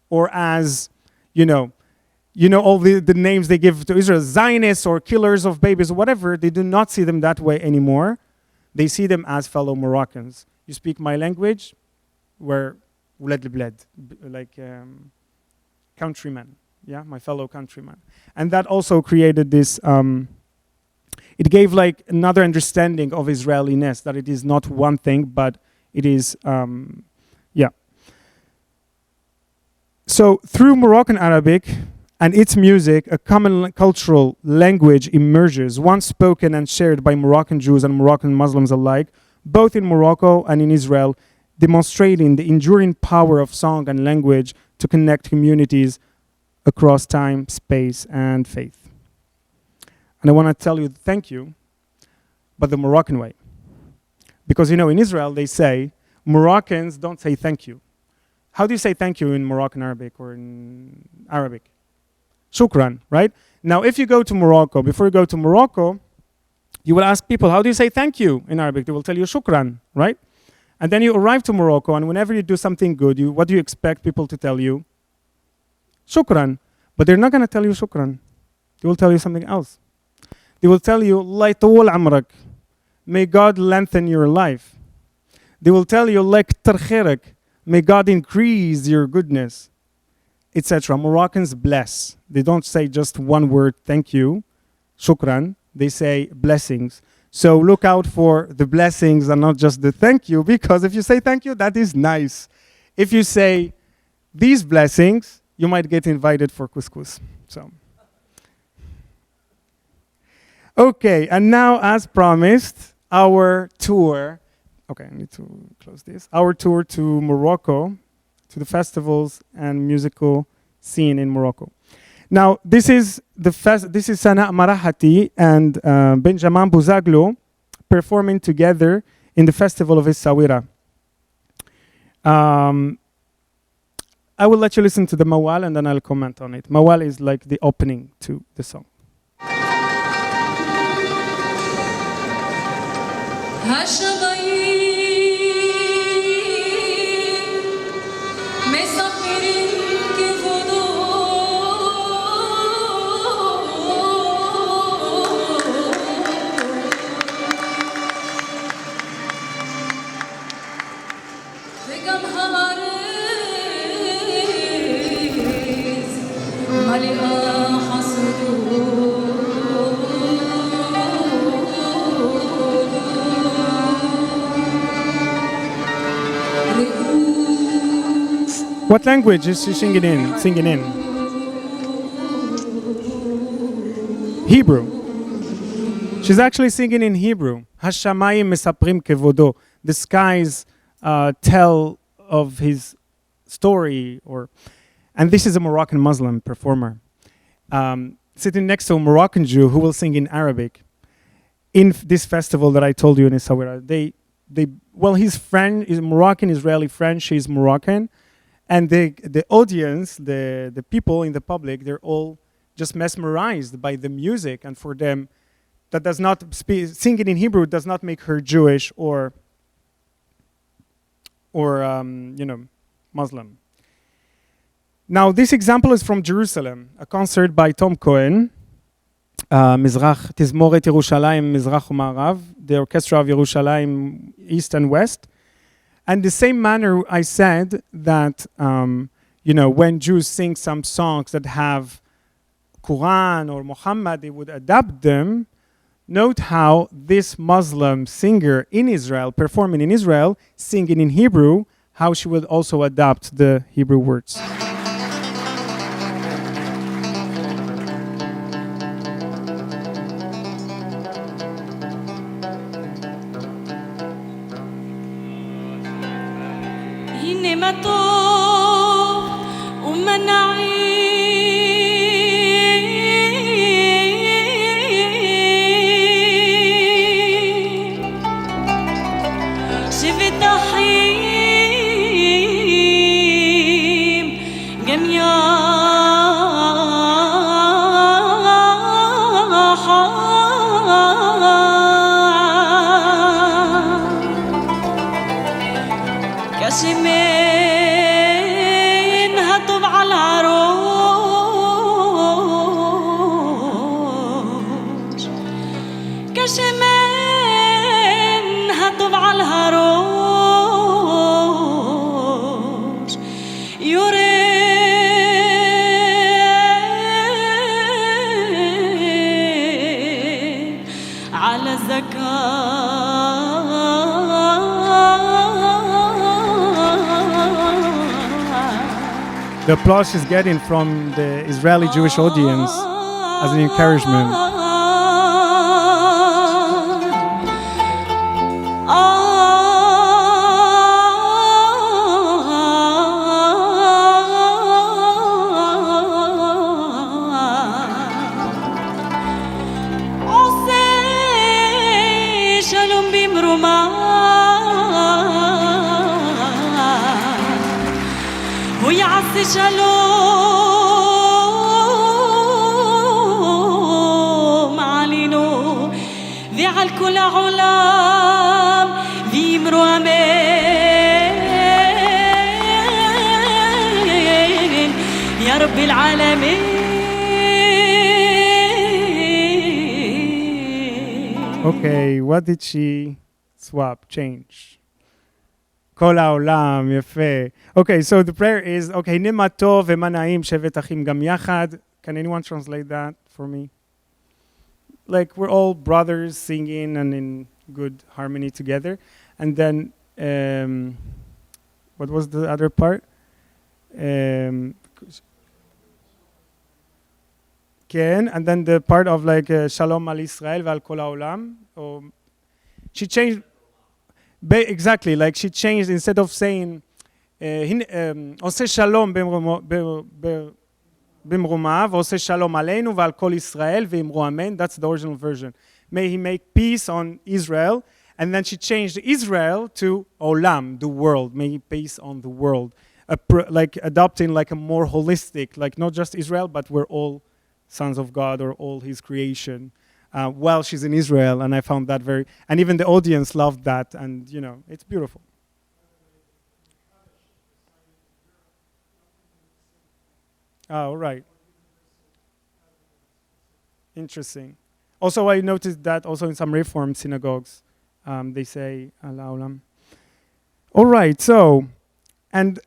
or as, all the names they give to Israel, Zionists or killers of babies or whatever. They do not see them that way anymore. They see them as fellow Moroccans. You speak my language, we're ولاد البلاد, like countrymen, my fellow countrymen. And that also created this, it gave another understanding of Israeliness, that it is not one thing, but it is, So through Moroccan Arabic and its music, a common cultural language emerges, once spoken and shared by Moroccan Jews and Moroccan Muslims alike, both in Morocco and in Israel, demonstrating the enduring power of song and language to connect communities across time, space, and faith. And I want to tell you thank you, but the Moroccan way. Because, in Israel, they say, Moroccans don't say thank you. How do you say thank you in Moroccan Arabic or in Arabic? Shukran, right? Now, if you go to Morocco, before you go to Morocco, you will ask people, how do you say thank you in Arabic? They will tell you shukran, right? And then you arrive to Morocco, and whenever you do something good, what do you expect people to tell you? Shukran. But they're not going to tell you shukran. They will tell you something else. They will tell you, Allah yatawwal amrak. May God lengthen your life. They will tell you, Allah yaktar khairak. May God increase your goodness, etc. Moroccans bless. They don't say just one word, thank you, shukran. They say blessings. So look out for the blessings and not just the thank you, because if you say thank you, that is nice. If you say these blessings, you might get invited for couscous. So, okay, and now as promised, our tour. Okay, I need to close this. Our tour to Morocco, to the festivals and musical scene in Morocco. Now, this is Sana Marahati and Benjamin Bouzaglo performing together in the festival of Essaouira. I will let you listen to the Mawal and then I'll comment on it. Mawal is like the opening to the song. What language is she singing in? Hebrew. She's actually singing in Hebrew. Hashamayim mesaprim kevodo. The skies tell of his story. And this is a Moroccan Muslim performer. Sitting next to a Moroccan Jew who will sing in Arabic. In this festival that I told you in Essaouira, he's French, he's Moroccan, Israeli, French, he's Moroccan. And the audience, the people in the public, they're all just mesmerized by the music. And for them, that does not singing in Hebrew does not make her Jewish or Muslim. Now, this example is from Jerusalem, a concert by Tom Cohen, Mizrach, Tizmoret Yerushalayim, Mizrach u'Ma'arav, the Orchestra of Yerushalayim, East and West. And the same manner I said that, when Jews sing some songs that have Quran or Muhammad, they would adapt them. Note how this Muslim singer in Israel, performing in Israel, singing in Hebrew, how she would also adapt the Hebrew words. הנה מה טוב ומה נעים שבת החיים גם كشمين هطب على العروش كشمين هطب على العروش يريد على The applause she's getting from the Israeli Jewish audience as an encouragement. שלום עלינו ועל כל העולם ואמרו אמן יא רב العالمين. Okay, what did she swap, change? כל העולם, יפה. Okay, so the prayer is, okay, נמה טוב ומה נעים שבת אחים גם יחד. Can anyone translate that for me? Like, we're all brothers singing and in good harmony together. And then, what was the other part? כן, and then the part of like, שלום על ישראל ועל כל העולם. She changed... Exactly, like she changed, instead of saying עושה שלום במרומיו, עושה שלום עלינו ועל כל ישראל ואמרו אמן. That's the original version. May he make peace on Israel. And then she changed Israel to olam, the world. May he peace on the world. Like adopting like a more holistic, like not just Israel, but we're all sons of God or all his creation. While she's in Israel, and I found that very, and even the audience loved that, and it's beautiful. Oh, right. Interesting. Also, I noticed that also in some Reform synagogues, they say Ala Olam. All right, so, and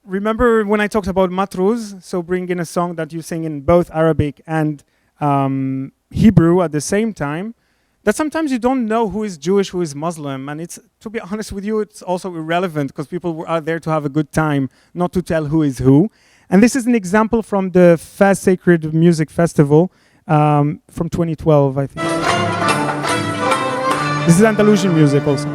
remember when I talked about matruz, so bring in a song that you sing in both Arabic and Hebrew at the same time, that sometimes you don't know who is Jewish, who is Muslim, and it's, to be honest with you, it's also irrelevant because people are there to have a good time, not to tell who is who. And this is an example from the Fez Sacred Music Festival from 2012, I think. This is Andalusian music also.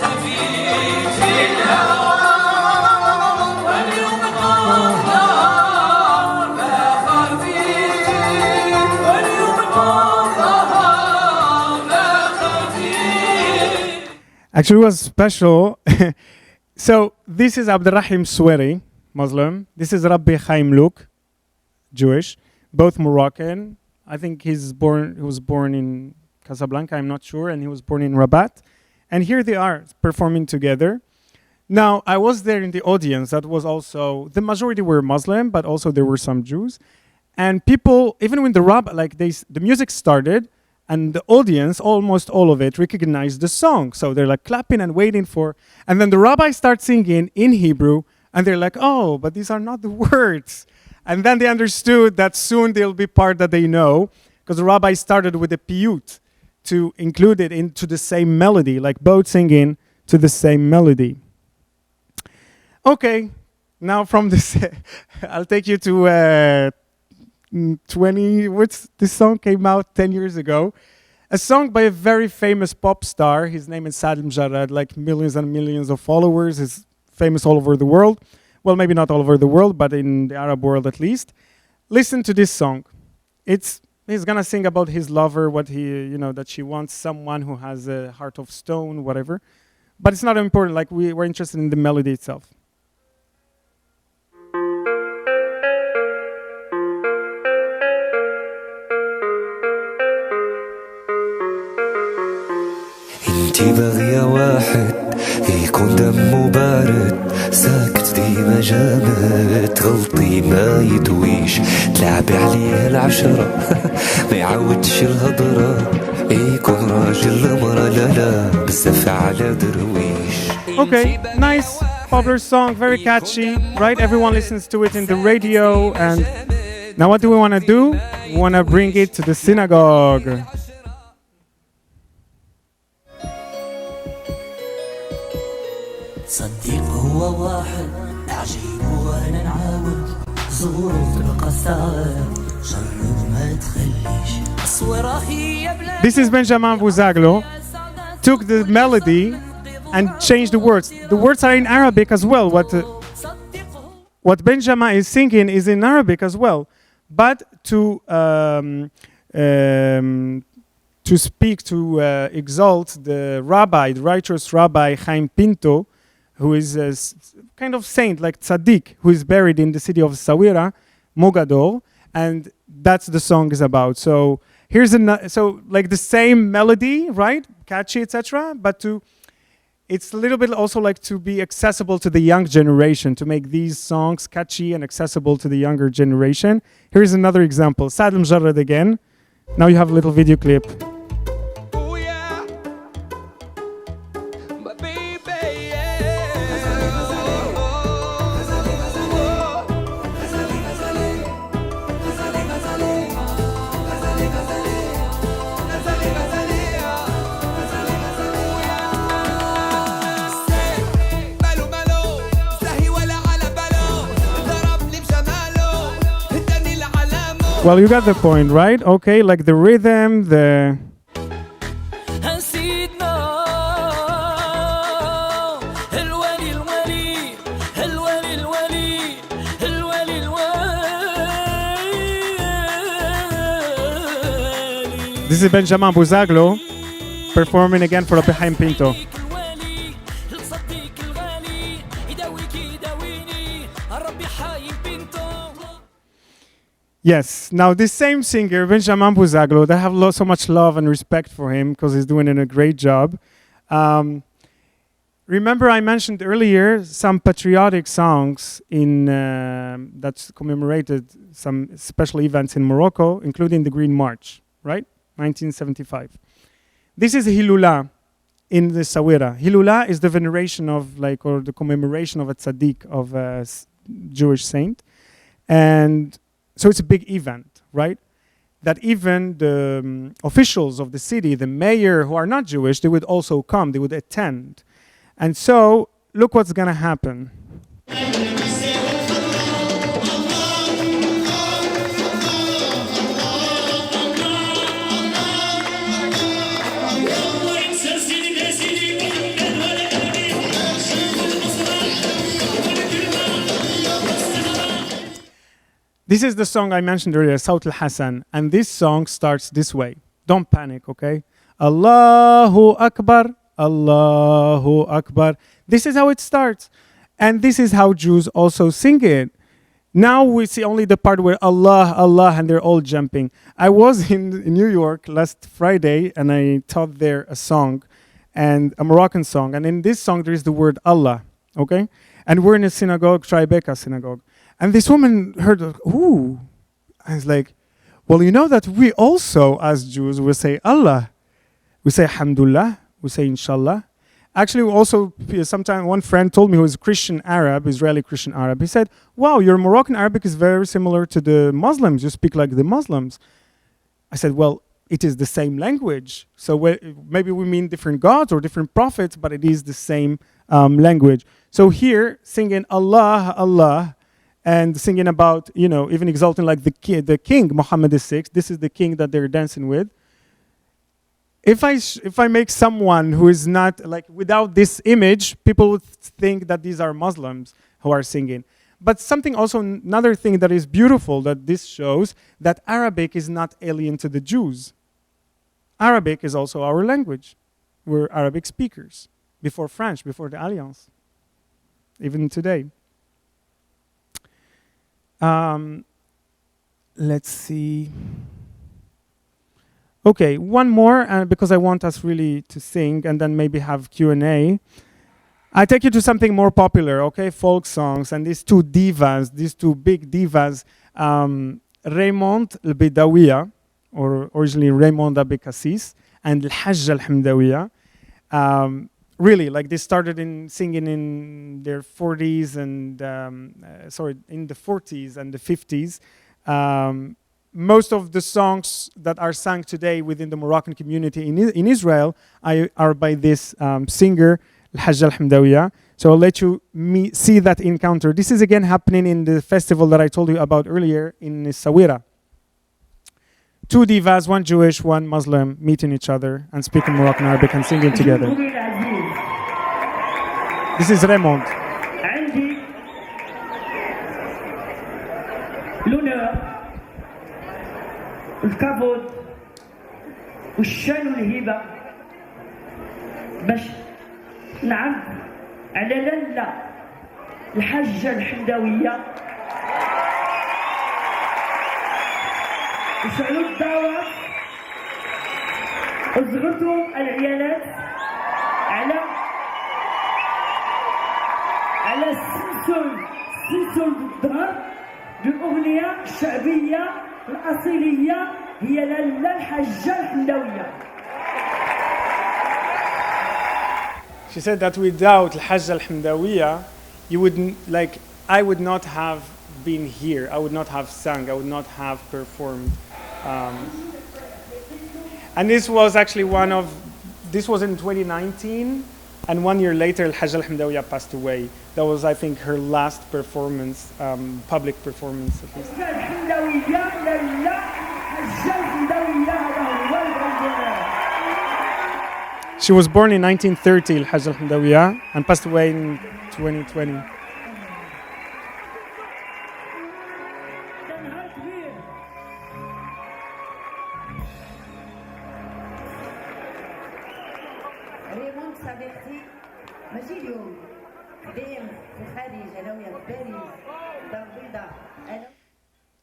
خفيف في الهوى Actually, it was special. So this is Abdelrahim Sweri, Muslim. This is Rabbi Chaim Luk, Jewish, both Moroccan. I think he was born in Casablanca, I'm not sure, and he was born in Rabat. And here they are performing together. Now, I was there in the audience. That was also, the majority were Muslim, but also there were some Jews. And people, even when the music started, and the audience, almost all of it, recognized the song. So they're like clapping and waiting for, and then the rabbi starts singing in Hebrew, and they're like, oh, but these are not the words. And then they understood that soon there'll be part that they know, because the rabbi started with a piyut to include it into the same melody, like both singing to the same melody. Okay, now from this, I'll take you to this song came out 10 years ago. A song by a very famous pop star. His name is Saad Mjarrad, like millions and millions of followers. He's famous all over the world. Well, maybe not all over the world, but in the Arab world at least. Listen to this song. He's gonna sing about his lover, that she wants someone who has a heart of stone, whatever. But it's not important, like we're interested in the melody itself. انتي باغية واحد يكون دمه بارد ساكت ديما جامد غلطي ما يدويش تلعبي عليه العشرة ما يعودش الهضرة يكون راجل المرة لا بزاف على درويش. Okay, nice popular song, very catchy, right? Everyone listens to it in the radio. And now what do we want to do? We want to bring it to the synagogue. صديق هو واحد عجيب وانا نعاود زورو تبقى ساعة جرب ما تخليش الصورة هي بلاد. This is Benjamin Bouzaglo. Took the melody and changed the words. The words are in Arabic as well. What Benjamin is singing is in Arabic as well. But to speak, to exalt the rabbi, the righteous rabbi Chaim Pinto, who is a kind of saint, like tzaddik, who is buried in the city of Sawira, Mogador, and that's the song is about. So here's like the same melody, right, catchy, etc. But it's a little bit also like to be accessible to the young generation, to make these songs catchy and accessible to the younger generation. Here's another example, Saad Mjarrad again. Now you have a little video clip. Well, you got the point, right? Okay, like the rhythm, the... This is Benjamin Bouzaglo performing again for Rabbi Chaim Pinto. Yes, now this same singer, Benjamin Bouzaglo, I have so much love and respect for him because he's doing a great job. Remember I mentioned earlier some patriotic songs that commemorated some special events in Morocco, including the Green March, right? 1975. This is Hilula in the Sawira. Hilula is the veneration of, or the commemoration of a tzaddik, of a Jewish saint. And so it's a big event, right? That even the officials of the city, the mayor who are not Jewish, they would also come, they would attend. And so, look what's gonna happen. This is the song I mentioned earlier, Sawt al-Hasan, and this song starts this way. Don't panic, okay? Allahu Akbar, Allahu Akbar. This is how it starts. And this is how Jews also sing it. Now we see only the part where Allah, Allah, and they're all jumping. I was in New York last Friday, and I taught there a song, and a Moroccan song. And in this song, there is the word Allah, okay? And we're in a synagogue, Tribeca synagogue. And this woman heard, ooh. I was like, well, you know that we also, as Jews, will say Allah. We say Alhamdulillah, we say Inshallah. Actually, also, sometime one friend told me who was Christian Arab, Israeli Christian Arab. He said, wow, your Moroccan Arabic is very similar to the Muslims. You speak like the Muslims. I said, well, it is the same language. So maybe we mean different gods or different prophets, but it is the same language. So here, singing Allah, Allah, and singing about, even exalting like the king, Muhammad VI. This is the king that they're dancing with. If I make someone who is not, like, without this image, people would think that these are Muslims who are singing. But something also, another thing that is beautiful that this shows, that Arabic is not alien to the Jews. Arabic is also our language. We're Arabic speakers, before French, before the Alliance, even today. Let's see. Okay, one more, because I want us really to sing and then maybe have Q&A. I take you to something more popular, okay? Folk songs, and these two divas, these two big divas, Raymond al-Bidawiya, or originally Raymond Abekassis, and Al-Hajj al-Hamdawiya. Really, like they started singing in their 40s and, in the 40s and the 50s. Most of the songs that are sung today within the Moroccan community in Israel are by this singer, Al-Hajj al-Hamdawiya. So I'll let you see that encounter. This is again happening in the festival that I told you about earlier in Sawira. Two divas, one Jewish, one Muslim, meeting each other and speaking Moroccan Arabic and singing together. This is Raymond. الكبد والشان والهبة باش نعم على لاله الحجة الحمداوية وشعلوا الدعوة وصغرتوا العيالات على سلسل الظهر للأغنية الشعبية الأصيلية هي لاله الحجة الحمداوية. She said that without Al-Hajj al-Hamdawiya, I would not have been here. I would not have sung. I would not have performed. And this was actually this was in 2019, and 1 year later, Al-Hajj al-Hamdawiya passed away. That was, I think, her last performance, public performance at least. She was born in 1930, Al-Hajj al-Hamdawiya, and passed away in 2020.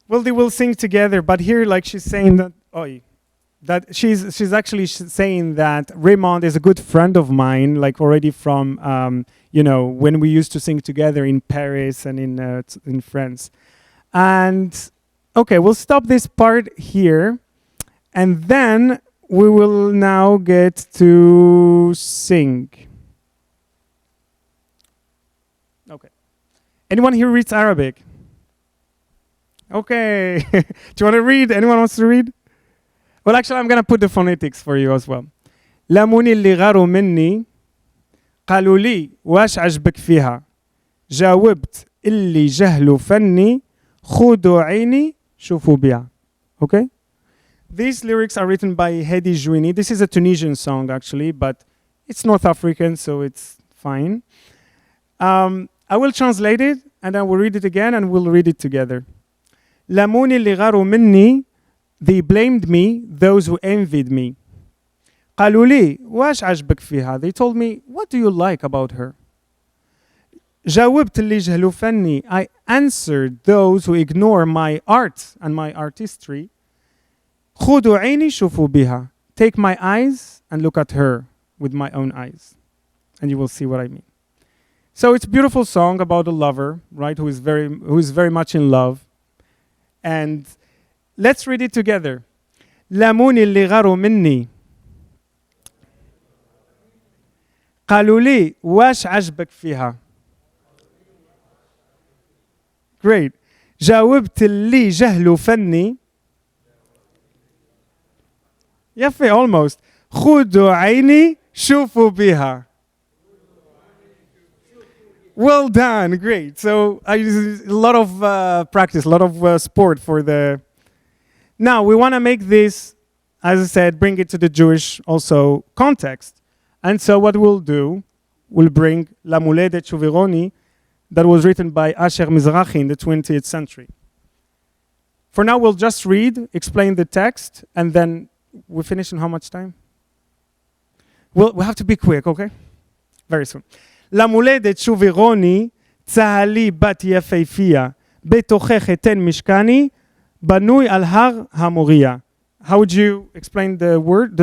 Well, they will sing together, but here, like she's saying that she's actually saying that Raymond is a good friend of mine, like already from when we used to sing together in Paris and in France. And okay, we'll stop this part here, and then we will now get to sing. Okay. Anyone here reads Arabic? Okay. Do you want to read? Anyone wants to read? Well, actually, I'm going to put the phonetics for you as well. لاموني اللي غاروا مني قالوا لي واش عجبك فيها جاوبت اللي جهلوا فني خذوا عيني شوفوا بيها. Okay? These lyrics are written by Hedi Jouini. This is a Tunisian song, actually, but it's North African, so it's fine. I will translate it, and then we'll read it again, and we'll read it together. لاموني اللي غاروا مني, they blamed me, those who envied me. قالوا لي واش عجبك فيها. They told me, what do you like about her? جاوبت اللي جهلوا فني. I answered those who ignore my art and my artistry. خذوا عيني شوفوا بها. Take my eyes and look at her with my own eyes. And you will see what I mean. So it's a beautiful song about a lover, right, who is very much in love. And let's read it together. لاموني اللي غاروا مني. قالوا لي واش عجبك فيها. Great. جاوبت اللي جهلوا فني. يفي almost. خذوا عيني شوفوا بها. Well done, great. So a lot of practice, a lot of sport for the... Now we want to make this, as I said, bring it to the Jewish also context. And so what we'll do, we'll bring La Moulede Chuvironi, that was written by Asher Mizrahi in the 20th century. For now, we'll just read, explain the text, and then we finish in how much time? We have to be quick, okay? Very soon. למולדת שובי רוני, צהלי בת יפהפייה, בתוכך אתן משכני, בנוי על הר המוריה. How would you explain the word?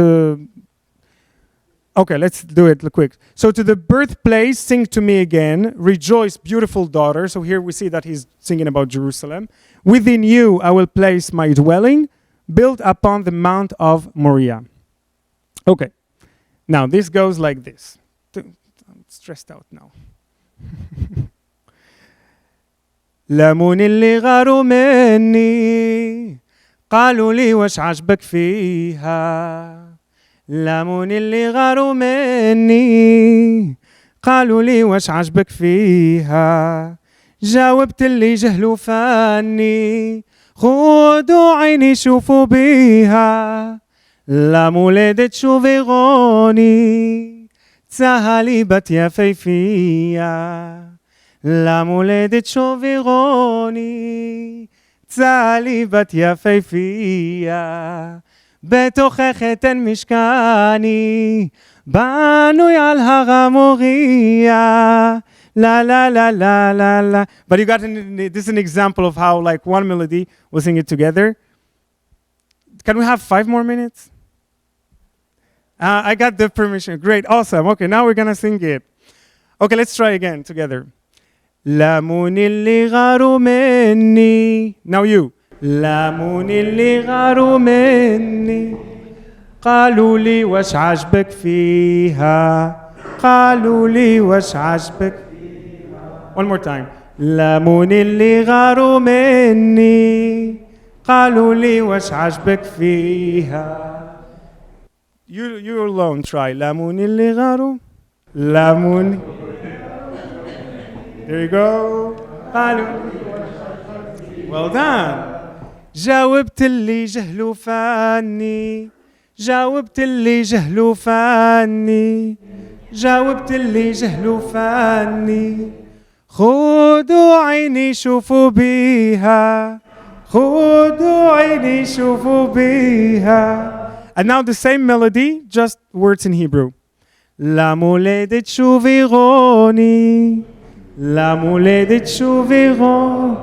Okay, let's do it quick. So to the birthplace, sing to me again, rejoice, beautiful daughter. So here we see that he's singing about Jerusalem. Within you I will place my dwelling, built upon the Mount of Moriah. Okay, now this goes like this. Stressed out now. لامون اللي غاروا مني قالوا لي واش عجبك فيها. لامون اللي غاروا مني قالوا لي واش عجبك فيها. جاوبت اللي جهلوا فاني خذوا عيني شوفوا بيها. لمولدت شوفي غوني צהלי בת יפהפייה, למולדת שובי רוני, צהלי בת יפהפייה, בתוכך אתן משכני, בנוי על הר המוריה, la la la la la la. But you got this is an example of how like one melody we'll sing it together. Can we have 5 more minutes? I got the permission. Great, awesome. Okay, now we're gonna sing it. Okay, let's try again together. لامون اللي غاروا مني. Now you. لامون اللي غاروا مني. قالوا لي واش عجبك فيها. قالوا لي واش عجبك فيها. One more time. لامون اللي غاروا مني. قالوا لي واش عجبك فيها. You alone try. لامون اللي غاروا. لامون. There you go. Well done. جاوبت اللي جهلوا فاني. جاوبت اللي جهلوا فاني. جاوبت اللي جهلوا فاني. خذوا عيني شوفوا بيها. خذوا عيني شوفوا بيها. And now the same melody, just words in Hebrew. למולדת שובי רוני. למולדת שובי רוני.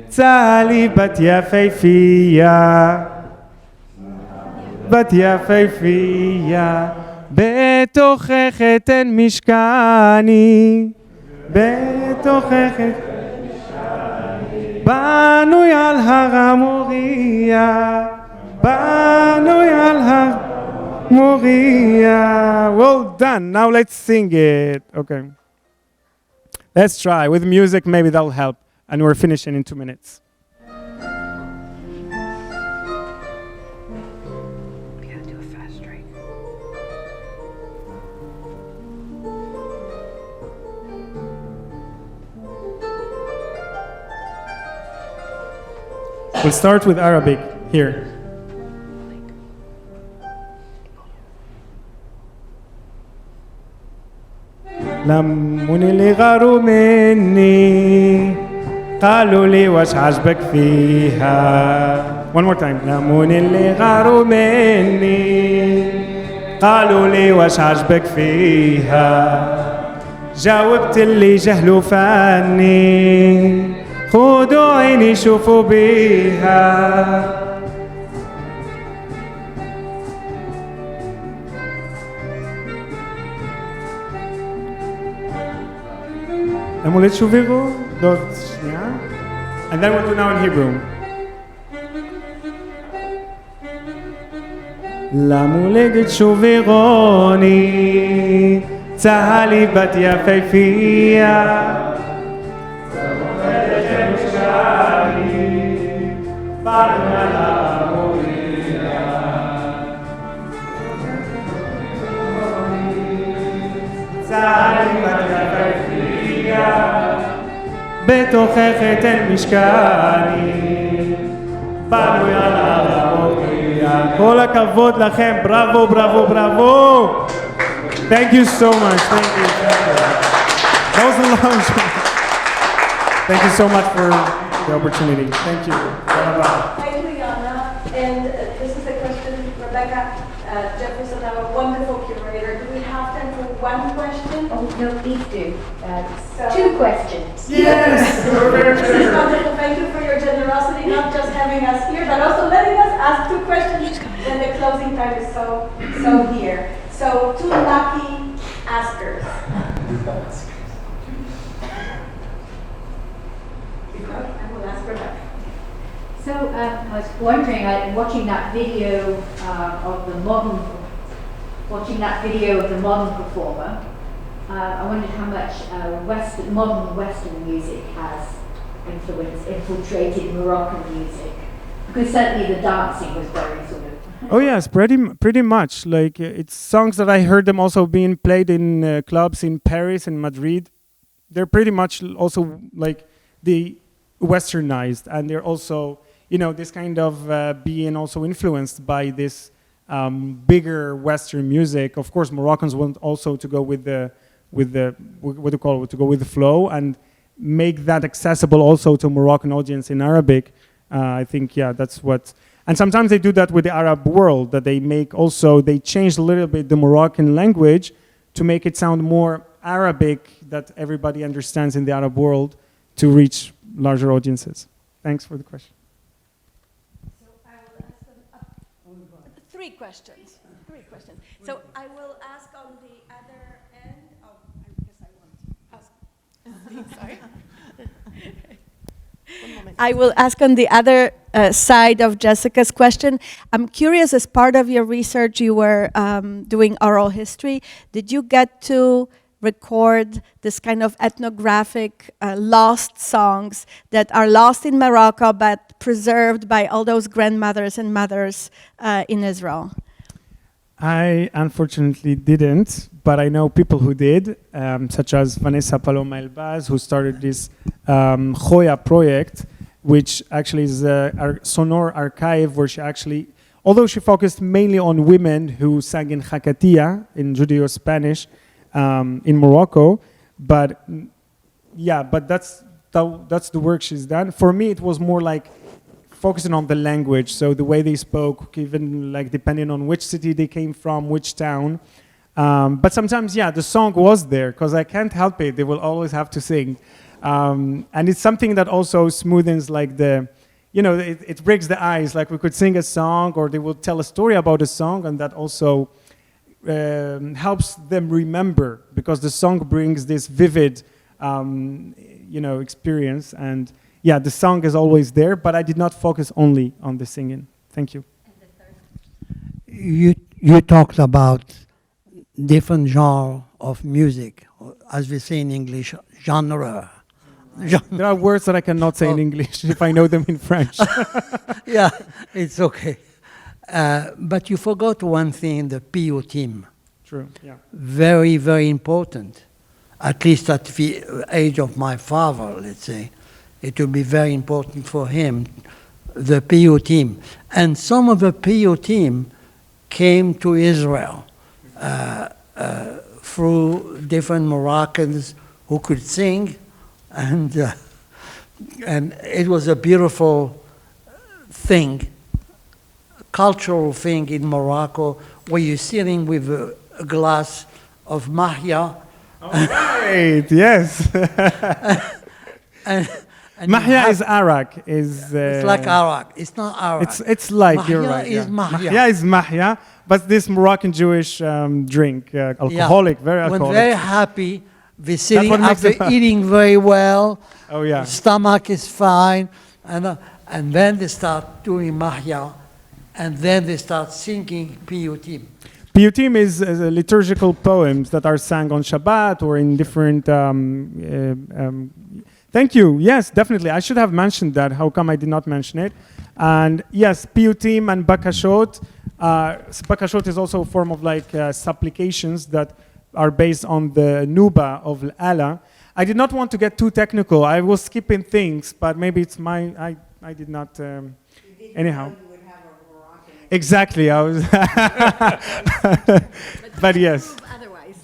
צהלי בת יפהפייה. בת יפהפייה. בתוכך אתן משכני. בתוכך אתן משכני. בנוי על הר המוריה. בנוי על הר מוריה. Well done. Now let's sing it. Okay. Let's try. With music, maybe that'll help. And we're finishing in 2 minutes. We gotta do a fast strike. We'll start with Arabic here. لمون اللي غاروا مني قالوا لي واش عجبك فيها. One more time. لمون اللي غاروا مني قالوا لي واش عجبك فيها جاوبت اللي جهلوا فاني خدوا عيني شوفوا بيها המולדת שובירו, דוד שנייה. And then we'll do now in Hebrew. למולדת שובירוני, צהלי בת יפהפייה. למולדת משקלי, ברמלה מוריה. צהלי בת יפהפייה. בתוכך אתן משכני, בנוי על הרמוריה. כל הכבוד לכם, בראבו, בראבו, בראבו. Thank you so much, thank you. That was a long show. Thank you so much for the opportunity. Thank you. Thank you, Yona. And this is a question, Rebecca Jefferson, our wonderful curator. Do we have time for one question? Oh, no, please do. Two questions. Yes! This is wonderful. Thank you for your generosity, not just having us here, but also letting us ask two questions when the closing time is so here. So, two lucky askers. I will ask Rebecca. So I was wondering, watching that video of the modern performer, I wondered how much modern Western music has infiltrated Moroccan music, because certainly the dancing was very sort of. Oh yes, pretty much. Like it's songs that I heard them also being played in clubs in Paris and Madrid. They're pretty much also like the westernized, and they're also this kind of being also influenced by this bigger Western music. Of course, Moroccans want also to go with the what do you call it, to go with the flow and make that accessible also to Moroccan audience in Arabic. I think that's what. And sometimes they do that with the Arab world, that they change a little bit the Moroccan language to make it sound more Arabic, that everybody understands in the Arab world, to reach larger audiences. Thanks for the question. So I will ask them three questions. So I will ask on the other end. Oh, I guess I want to ask. Sorry. I will ask on the other side of Jessica's question. I'm curious, as part of your research, you were doing oral history. Did you get to record this kind of ethnographic lost songs that are lost in Morocco but preserved by all those grandmothers and mothers in Israel? I unfortunately didn't, but I know people who did, such as Vanessa Paloma Elbaz, who started this Joya project, which actually is a sonore archive where she actually, although she focused mainly on women who sang in Hakatia, in Judeo-Spanish, in Morocco, but that's the work she's done. For me, it was more like focusing on the language, so the way they spoke, even like depending on which city they came from, which town. But sometimes, the song was there, because I can't help it. They will always have to sing. And it's something that also smoothens like it breaks the ice. Like we could sing a song, or they will tell a story about a song, and that also helps them remember, because the song brings this vivid, experience. And the song is always there, but I did not focus only on the singing. Thank you. You talked about different genre of music, as we say in English, genre. There are words that I cannot say in English if I know them in French. Yeah, it's okay. But you forgot one thing, the PO team. True, yeah. Very, very important. At least at the age of my father, let's say. It will be very important for him, the PO team. And some of the PO team came to Israel through different Moroccans who could sing, and it was a beautiful thing, cultural thing in Morocco, where you're sitting with a glass of mahia. Right, yes. and you Mahia have- is arak. It's like arak. It's not arak. It's like, Mahia you're right. is yeah. mahia. Mahia is mahia, but this Moroccan Jewish drink, alcoholic, very When alcoholic. very happy, they're sitting what makes after it- eating very well. Oh, yeah. Stomach is fine, and then they start doing mahia, and then they start singing piyutim. Piyutim is liturgical poems that are sang on Shabbat or in different. Thank you. Yes, definitely. I should have mentioned that. How come I did not mention it? And yes, piyutim and bakashot. Bakashot is also a form of like supplications that are based on the nuba of Allah. I did not want to get too technical. I was skipping things, but maybe it's my. I did not. Anyhow. Exactly. I was. But yes. Otherwise.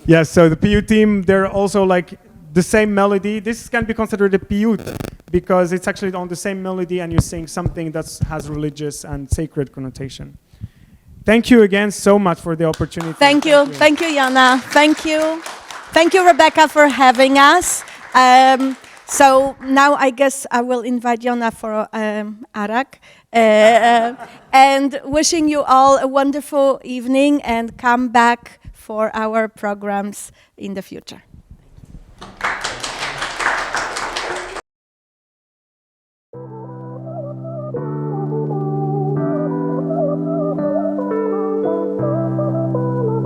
Yes. So the piyutim, they're also like the same melody. This can be considered a piyut because it's actually on the same melody, and you're saying something that has religious and sacred connotation. Thank you again so much for the opportunity. Thank you, Yona. Thank you, Rebecca, for having us. So now I guess I will invite Yona for arak, and wishing you all a wonderful evening, and come back for our programs in the future.